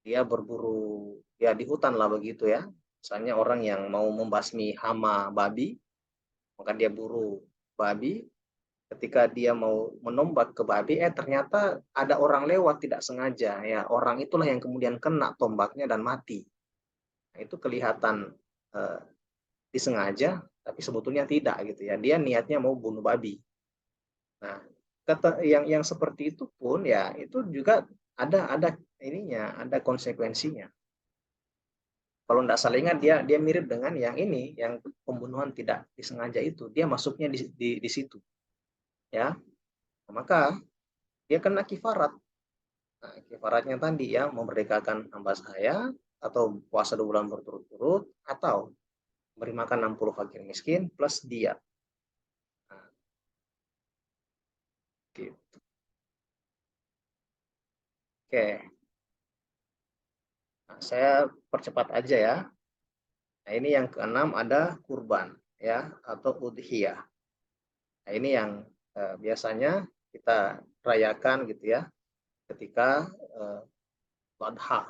dia berburu ya di hutan lah begitu ya. Misalnya orang yang mau membasmi hama babi, maka dia buru babi. Ketika dia mau menombak ke babi, ternyata ada orang lewat tidak sengaja ya. Orang itulah yang kemudian kena tombaknya dan mati. Nah, itu kelihatan disengaja, tapi sebetulnya tidak gitu ya. Dia niatnya mau bunuh babi. Nah, yang seperti itu pun ya itu juga ada ininya, ada konsekuensinya. Kalau tidak salah ingat dia mirip dengan yang ini, yang pembunuhan tidak disengaja itu, dia masuknya di situ. Ya. Nah, maka dia kena kifarat. Nah, kifaratnya tadi ya memerdekakan hamba sahaya, atau puasa 2 bulan berturut-turut, atau beri makan 60 fakir miskin plus diat. Nah, gitu. Oke. Nah, saya percepat aja ya. Nah, ini yang keenam ada kurban ya atau udhiyah. Nah, ini yang biasanya kita rayakan gitu ya ketika Adha.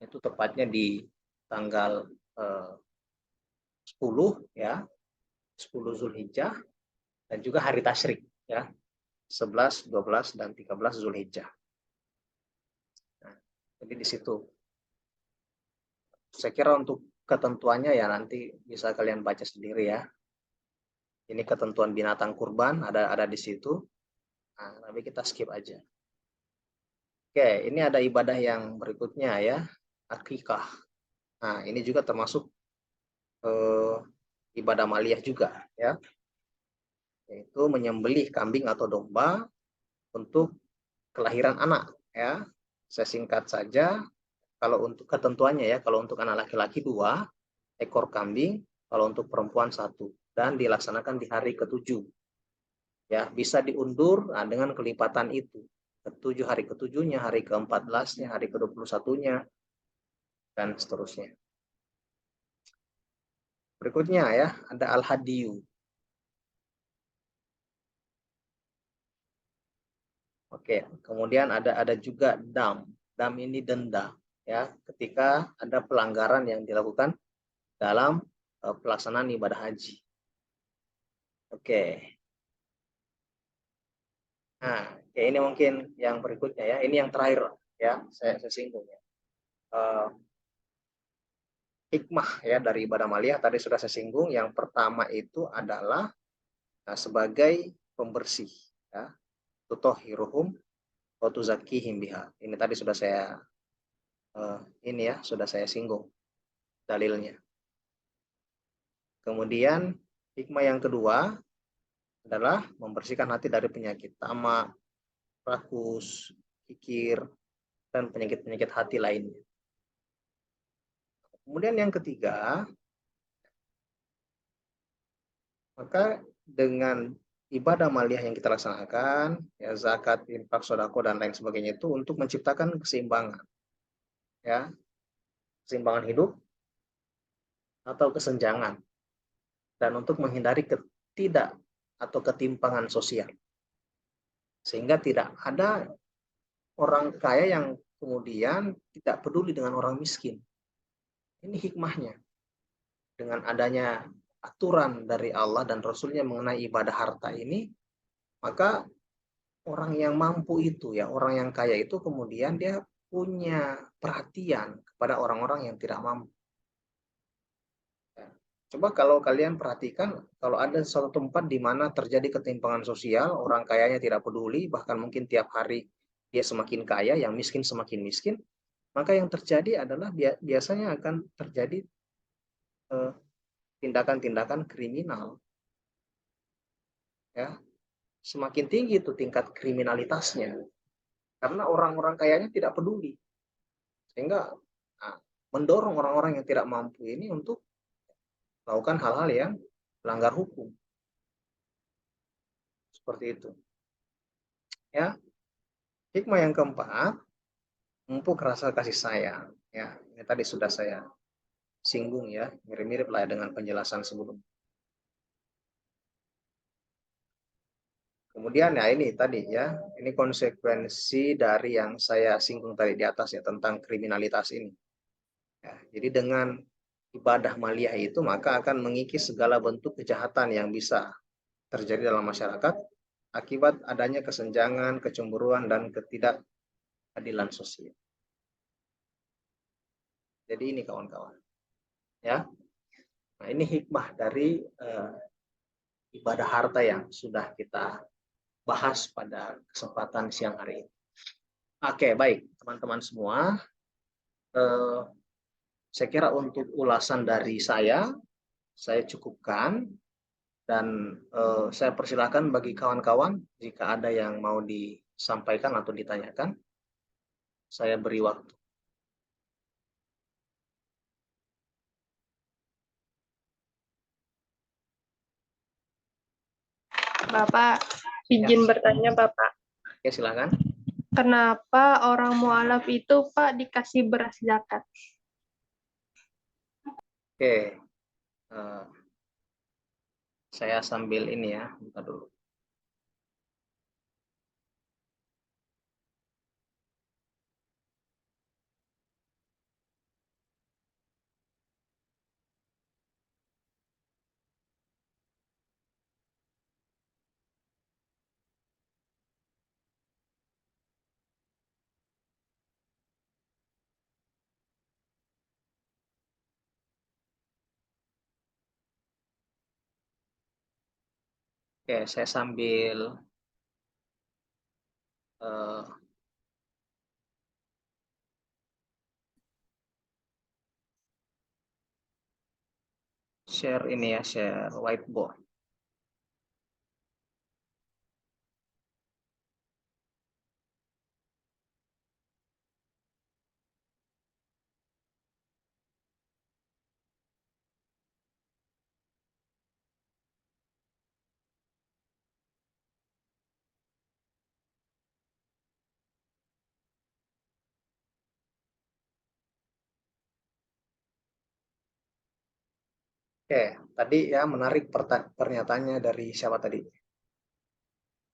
Itu tepatnya di tanggal 10 ya, 10 Zulhijjah, dan juga hari tasyrik ya, 11, 12 dan 13 Zulhijjah. Nah, jadi di situ saya kira untuk ketentuannya ya nanti bisa kalian baca sendiri ya. Ini ketentuan binatang kurban ada di situ. Nah, tapi kita skip aja. Oke, ini ada ibadah yang berikutnya ya, akikah. Nah, ini juga termasuk ibadah maliyah juga ya. Yaitu menyembelih kambing atau domba untuk kelahiran anak ya. Saya singkat saja, kalau untuk ketentuannya ya, kalau untuk anak laki-laki 2 ekor kambing, kalau untuk perempuan 1, dan dilaksanakan di hari ke-7. Ya, bisa diundur dengan kelipatan itu. Ke-7 hari ke-7-nya, hari ke-14-nya, hari ke-21-nya, dan seterusnya. Berikutnya ya, ada al-hadiyu. Oke, kemudian ada juga dam. Dam ini denda ya, ketika ada pelanggaran yang dilakukan dalam pelaksanaan ibadah haji. Oke. Nah, ya ini mungkin yang berikutnya ya. Ini yang terakhir ya, saya singgung ya. Hikmah ya dari ibadah maliyah tadi sudah saya singgung. Yang pertama itu adalah sebagai pembersih ya. Tutahhiruhum wa tuzakkihim biha. Ini tadi sudah saya sudah saya singgung dalilnya. Kemudian hikmah yang kedua adalah membersihkan hati dari penyakit tamak, rakus, kikir, dan penyakit-penyakit hati lainnya. Kemudian yang ketiga, maka dengan ibadah maliyah yang kita laksanakan, ya zakat, infak, sedekah dan lain sebagainya itu untuk menciptakan keseimbangan, ya keseimbangan hidup atau kesenjangan, dan untuk menghindari ketimpangan sosial, sehingga tidak ada orang kaya yang kemudian tidak peduli dengan orang miskin. Ini hikmahnya. Dengan adanya aturan dari Allah dan Rasul-Nya mengenai ibadah harta ini, maka orang yang mampu itu, ya orang yang kaya itu kemudian dia punya perhatian kepada orang-orang yang tidak mampu. Coba kalau kalian perhatikan, kalau ada suatu tempat di mana terjadi ketimpangan sosial, orang kayanya tidak peduli, bahkan mungkin tiap hari dia semakin kaya, yang miskin semakin miskin, maka yang terjadi adalah biasanya akan terjadi tindakan-tindakan kriminal. Ya, semakin tinggi itu tingkat kriminalitasnya, karena orang-orang kayanya tidak peduli, sehingga mendorong orang-orang yang tidak mampu ini untuk melakukan hal-hal yang melanggar hukum. Seperti itu. Ya, hikmah yang keempat, memupuk rasa kasih sayang. Ya, ini tadi sudah saya singgung ya, mirip-mirip lah dengan penjelasan sebelum. Kemudian ya ini tadi ya, ini konsekuensi dari yang saya singgung tadi di atas ya, tentang kriminalitas ini. Ya, jadi dengan ibadah maliyah itu maka akan mengikis segala bentuk kejahatan yang bisa terjadi dalam masyarakat akibat adanya kesenjangan, kecemburuan, dan ketidakadilan sosial. Jadi ini kawan-kawan. Ya. Nah, ini hikmah dari ibadah harta yang sudah kita bahas pada kesempatan siang hari ini. Oke, baik teman-teman semua. Saya kira untuk ulasan dari saya cukupkan, dan saya persilahkan bagi kawan-kawan jika ada yang mau disampaikan atau ditanyakan, saya beri waktu. Bapak, izin bertanya Bapak. Oke, silakan. Kenapa orang mualaf itu Pak dikasih beras zakat? Oke, saya sambil ini ya, buka dulu. Oke, saya sambil share ini ya, share whiteboard. Oke, tadi ya menarik pernyataannya dari siapa tadi?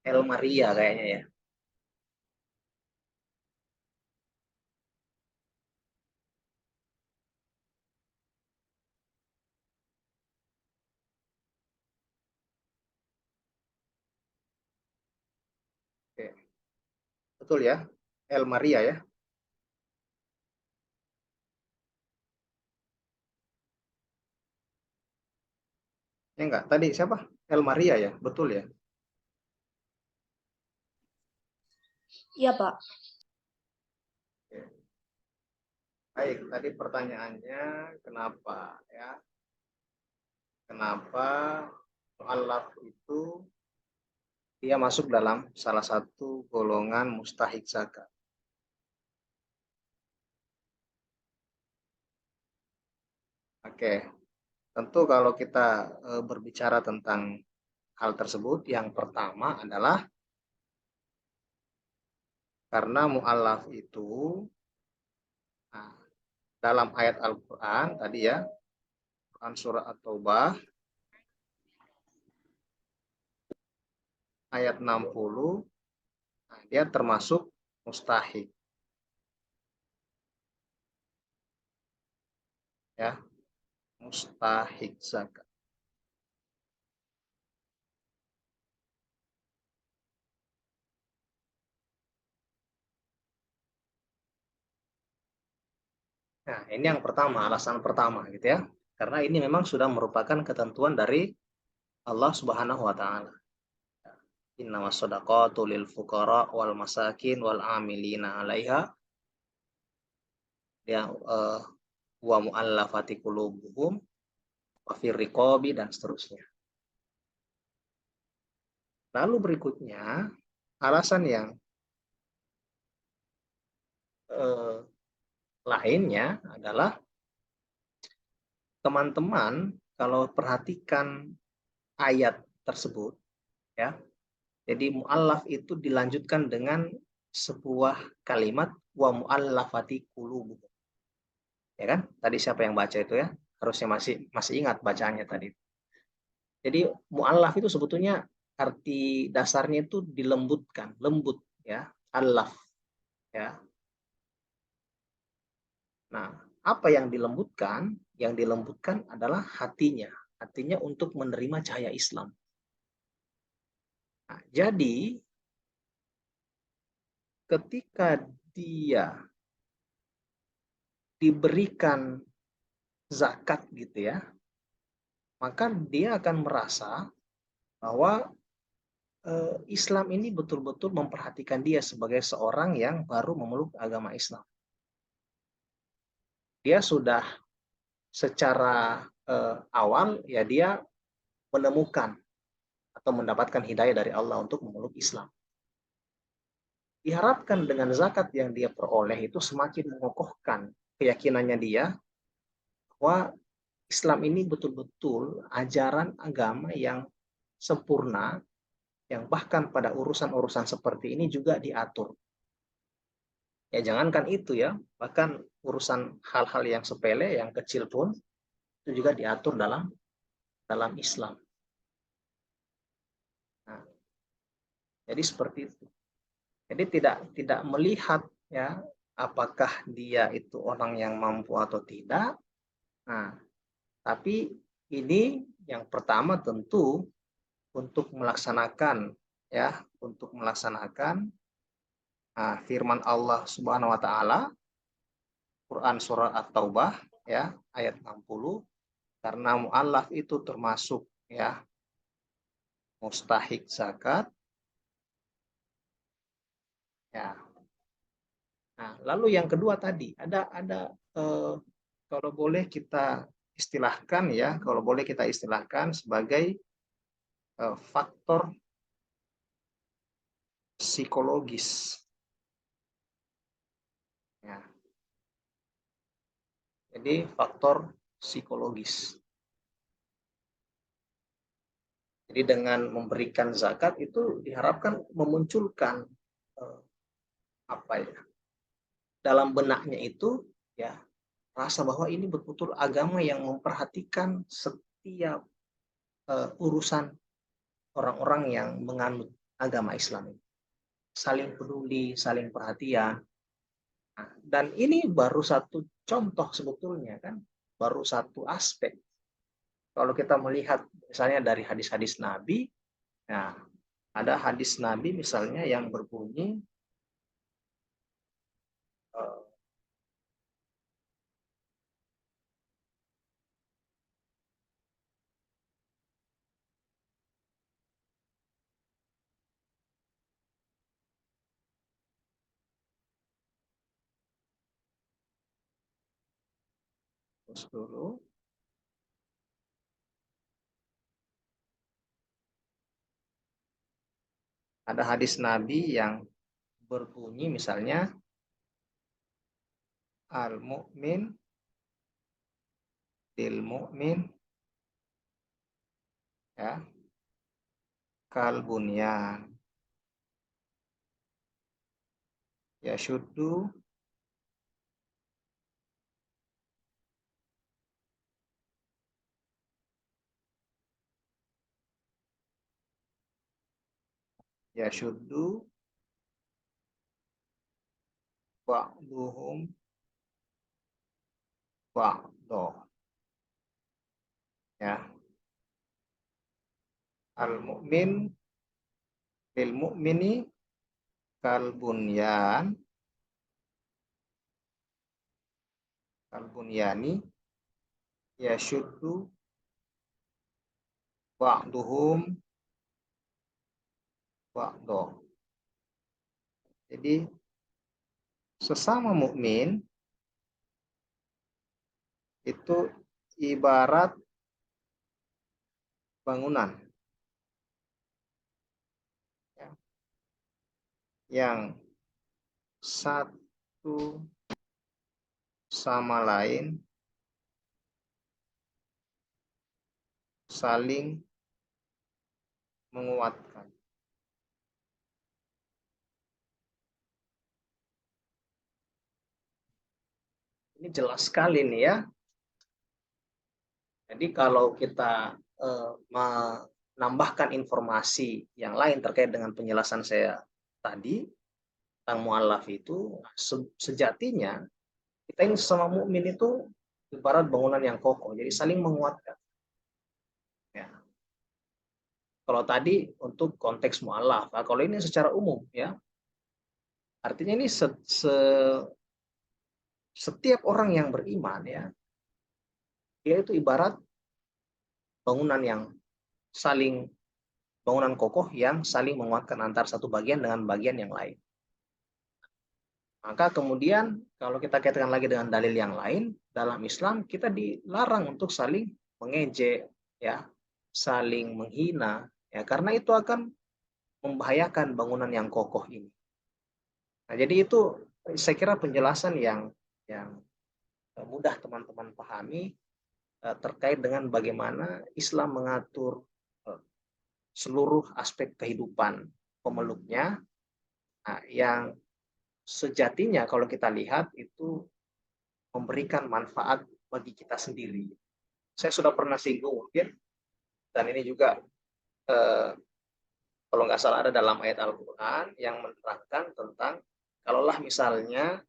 El Maria kayaknya ya. Oke, betul ya, El Maria ya. Ya enggak, tadi siapa? El Maria ya, betul ya. Iya, Pak. Oke. Baik, tadi pertanyaannya kenapa ya? Kenapa mu'allaf itu dia masuk dalam salah satu golongan mustahik zakat? Oke, tentu kalau kita berbicara tentang hal tersebut, yang pertama adalah karena mu'allaf itu nah, dalam ayat Al-Quran tadi ya, Quran surah At-Taubah ayat 60, nah, dia termasuk mustahik ya, mustahik zakat. Nah, ini yang pertama, alasan pertama gitu ya. Karena ini memang sudah merupakan ketentuan dari Allah Subhanahu wa taala. Innamas shadaqatu lil fuqara wal masakin wal amilina 'alaiha ya wa mu'allafati qulubuhum wa fir riqabi dan seterusnya. Lalu berikutnya, alasan yang lainnya adalah teman-teman kalau perhatikan ayat tersebut ya. Jadi mu'allaf itu dilanjutkan dengan sebuah kalimat wa mu'allafati qulubuhum. Ya kan? Tadi siapa yang baca itu ya? Harusnya masih ingat bacaannya tadi. Jadi mu'allaf itu sebetulnya arti dasarnya itu dilembutkan, lembut ya, allaf ya. Nah, apa yang dilembutkan? Yang dilembutkan adalah hatinya untuk menerima cahaya Islam. Nah, jadi ketika dia diberikan zakat gitu ya, maka dia akan merasa bahwa Islam ini betul-betul memperhatikan dia sebagai seorang yang baru memeluk agama Islam. Dia sudah secara awal ya dia menemukan atau mendapatkan hidayah dari Allah untuk memeluk Islam. Diharapkan dengan zakat yang dia peroleh itu semakin mengokohkan keyakinannya dia bahwa Islam ini betul-betul ajaran agama yang sempurna, yang bahkan pada urusan-urusan seperti ini juga diatur. Ya jangankan itu ya, bahkan urusan hal-hal yang sepele, yang kecil pun itu juga diatur dalam Islam. Nah, jadi seperti itu. Jadi tidak melihat ya apakah dia itu orang yang mampu atau tidak. Nah, tapi ini yang pertama tentu untuk melaksanakan firman Allah Subhanahu wa taala Quran surah At-Taubah ya ayat 60, karena mu'allaf itu termasuk ya mustahik zakat ya. Nah, lalu yang kedua tadi ada kalau boleh kita istilahkan sebagai faktor psikologis. Ya. Jadi faktor psikologis. Jadi dengan memberikan zakat itu diharapkan memunculkan dalam benaknya itu ya rasa bahwa ini betul-betul agama yang memperhatikan setiap urusan orang-orang yang menganut agama Islam. Saling peduli, saling perhatian. Nah, dan ini baru satu contoh sebetulnya kan, baru satu aspek. Kalau kita melihat misalnya dari hadis-hadis Nabi, nah, ada hadis Nabi misalnya yang berbunyi dulu. Ada hadis Nabi yang berbunyi misalnya al-mu'min bil mu'min ya kal bunyan yashuddu yashuddu ba'duhum ba'do ya al-mu'min bil mu'mini kal bunyani yashuddu ba'duhum ba'do. Jadi sesama mukmin itu ibarat bangunan ya, yang satu sama lain saling menguatkan. Ini jelas sekali nih ya. Jadi kalau kita menambahkan informasi yang lain terkait dengan penjelasan saya tadi tentang mu'allaf itu, sejatinya kita ini sama mukmin itu ibarat bangunan yang kokoh, jadi saling menguatkan. Ya. Kalau tadi untuk konteks mu'allaf, nah, kalau ini secara umum ya, artinya ini setiap orang yang beriman ya, dia itu ibarat bangunan kokoh yang saling menguatkan antar satu bagian dengan bagian yang lain. Maka kemudian kalau kita kaitkan lagi dengan dalil yang lain, dalam Islam kita dilarang untuk saling mengejek, ya, saling menghina, ya, karena itu akan membahayakan bangunan yang kokoh ini. Nah, jadi itu saya kira penjelasan yang mudah teman-teman pahami terkait dengan bagaimana Islam mengatur seluruh aspek kehidupan pemeluknya, yang sejatinya kalau kita lihat itu memberikan manfaat bagi kita sendiri. Saya sudah pernah singgung mungkin, dan ini juga kalau nggak salah ada dalam ayat Al-Quran yang menerangkan tentang kalaulah misalnya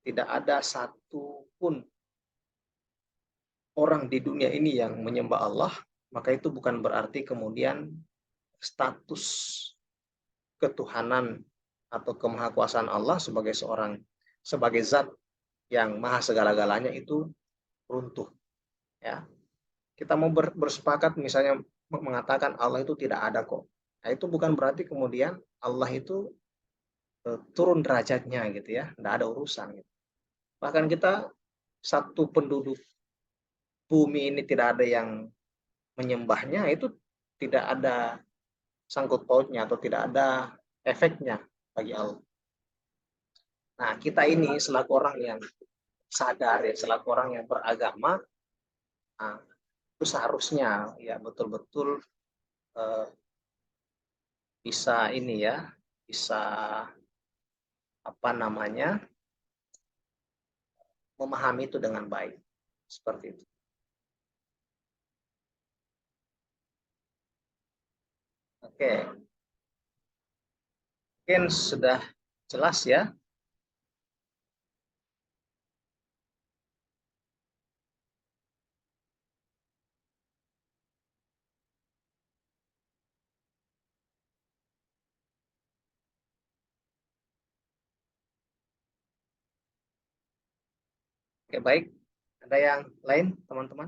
tidak ada satupun orang di dunia ini yang menyembah Allah, maka itu bukan berarti kemudian status ketuhanan atau kemahakuasaan Allah sebagai zat yang maha segala-galanya itu runtuh. Ya, kita mau bersepakat misalnya mengatakan Allah itu tidak ada kok. Nah, itu bukan berarti kemudian Allah itu turun derajatnya gitu ya, tidak ada urusan. Gitu. Bahkan kita satu penduduk bumi ini tidak ada yang menyembahnya, itu tidak ada sangkut pautnya atau tidak ada efeknya bagi Allah. Nah, kita ini selaku orang yang sadar ya, selaku orang yang beragama, nah, itu seharusnya ya betul-betul bisa ini ya, bisa memahami itu dengan baik, seperti itu. Oke, mungkin sudah jelas ya. Oke, baik. Ada yang lain, teman-teman?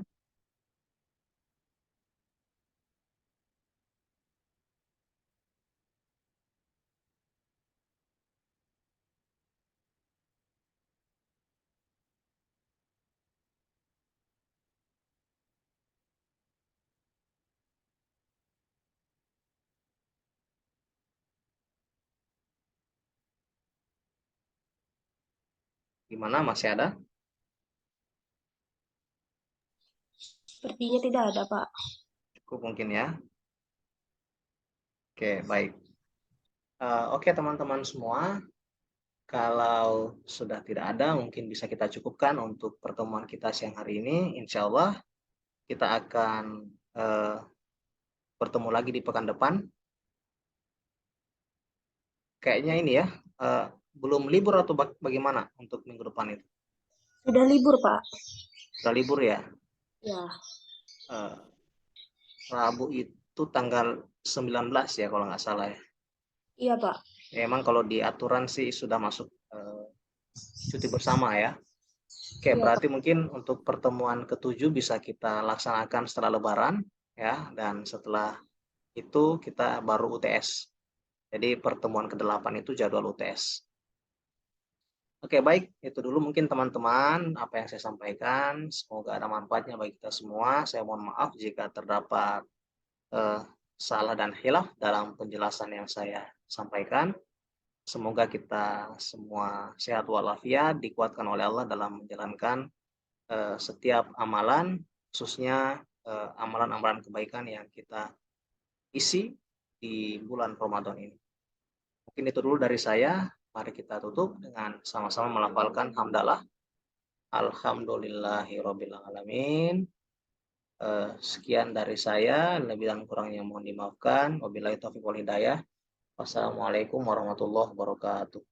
Gimana, masih ada? Sepertinya tidak ada, Pak. Cukup mungkin ya. Oke, baik. Oke, teman-teman semua. Kalau sudah tidak ada, mungkin bisa kita cukupkan untuk pertemuan kita siang hari ini. Insya Allah kita akan bertemu lagi di pekan depan. Kayaknya ini ya, belum libur atau bagaimana untuk minggu depan itu? Sudah libur, Pak. Sudah libur ya? Ya, Rabu itu tanggal 19 ya kalau nggak salah ya. iya, Pak. Memang kalau di aturan sih sudah masuk cuti bersama ya. Oke, Iya, berarti mungkin untuk pertemuan ke-7 bisa kita laksanakan setelah Lebaran ya, dan setelah itu kita baru UTS. Jadi pertemuan ke-8 itu jadwal UTS. Oke, baik. Itu dulu mungkin teman-teman apa yang saya sampaikan. Semoga ada manfaatnya bagi kita semua. Saya mohon maaf jika terdapat salah dan khilaf dalam penjelasan yang saya sampaikan. Semoga kita semua sehat walafiat, dikuatkan oleh Allah dalam menjalankan setiap amalan, khususnya amalan-amalan kebaikan yang kita isi di bulan Ramadan ini. Mungkin itu dulu dari saya. Mari kita tutup dengan sama-sama melafalkan hamdalah. Alhamdulillahirrabbilalamin. Sekian dari saya, lebih dan kurangnya mohon dimaafkan. Wabillahi taufiq wal hidayah. Wassalamualaikum warahmatullahi wabarakatuh.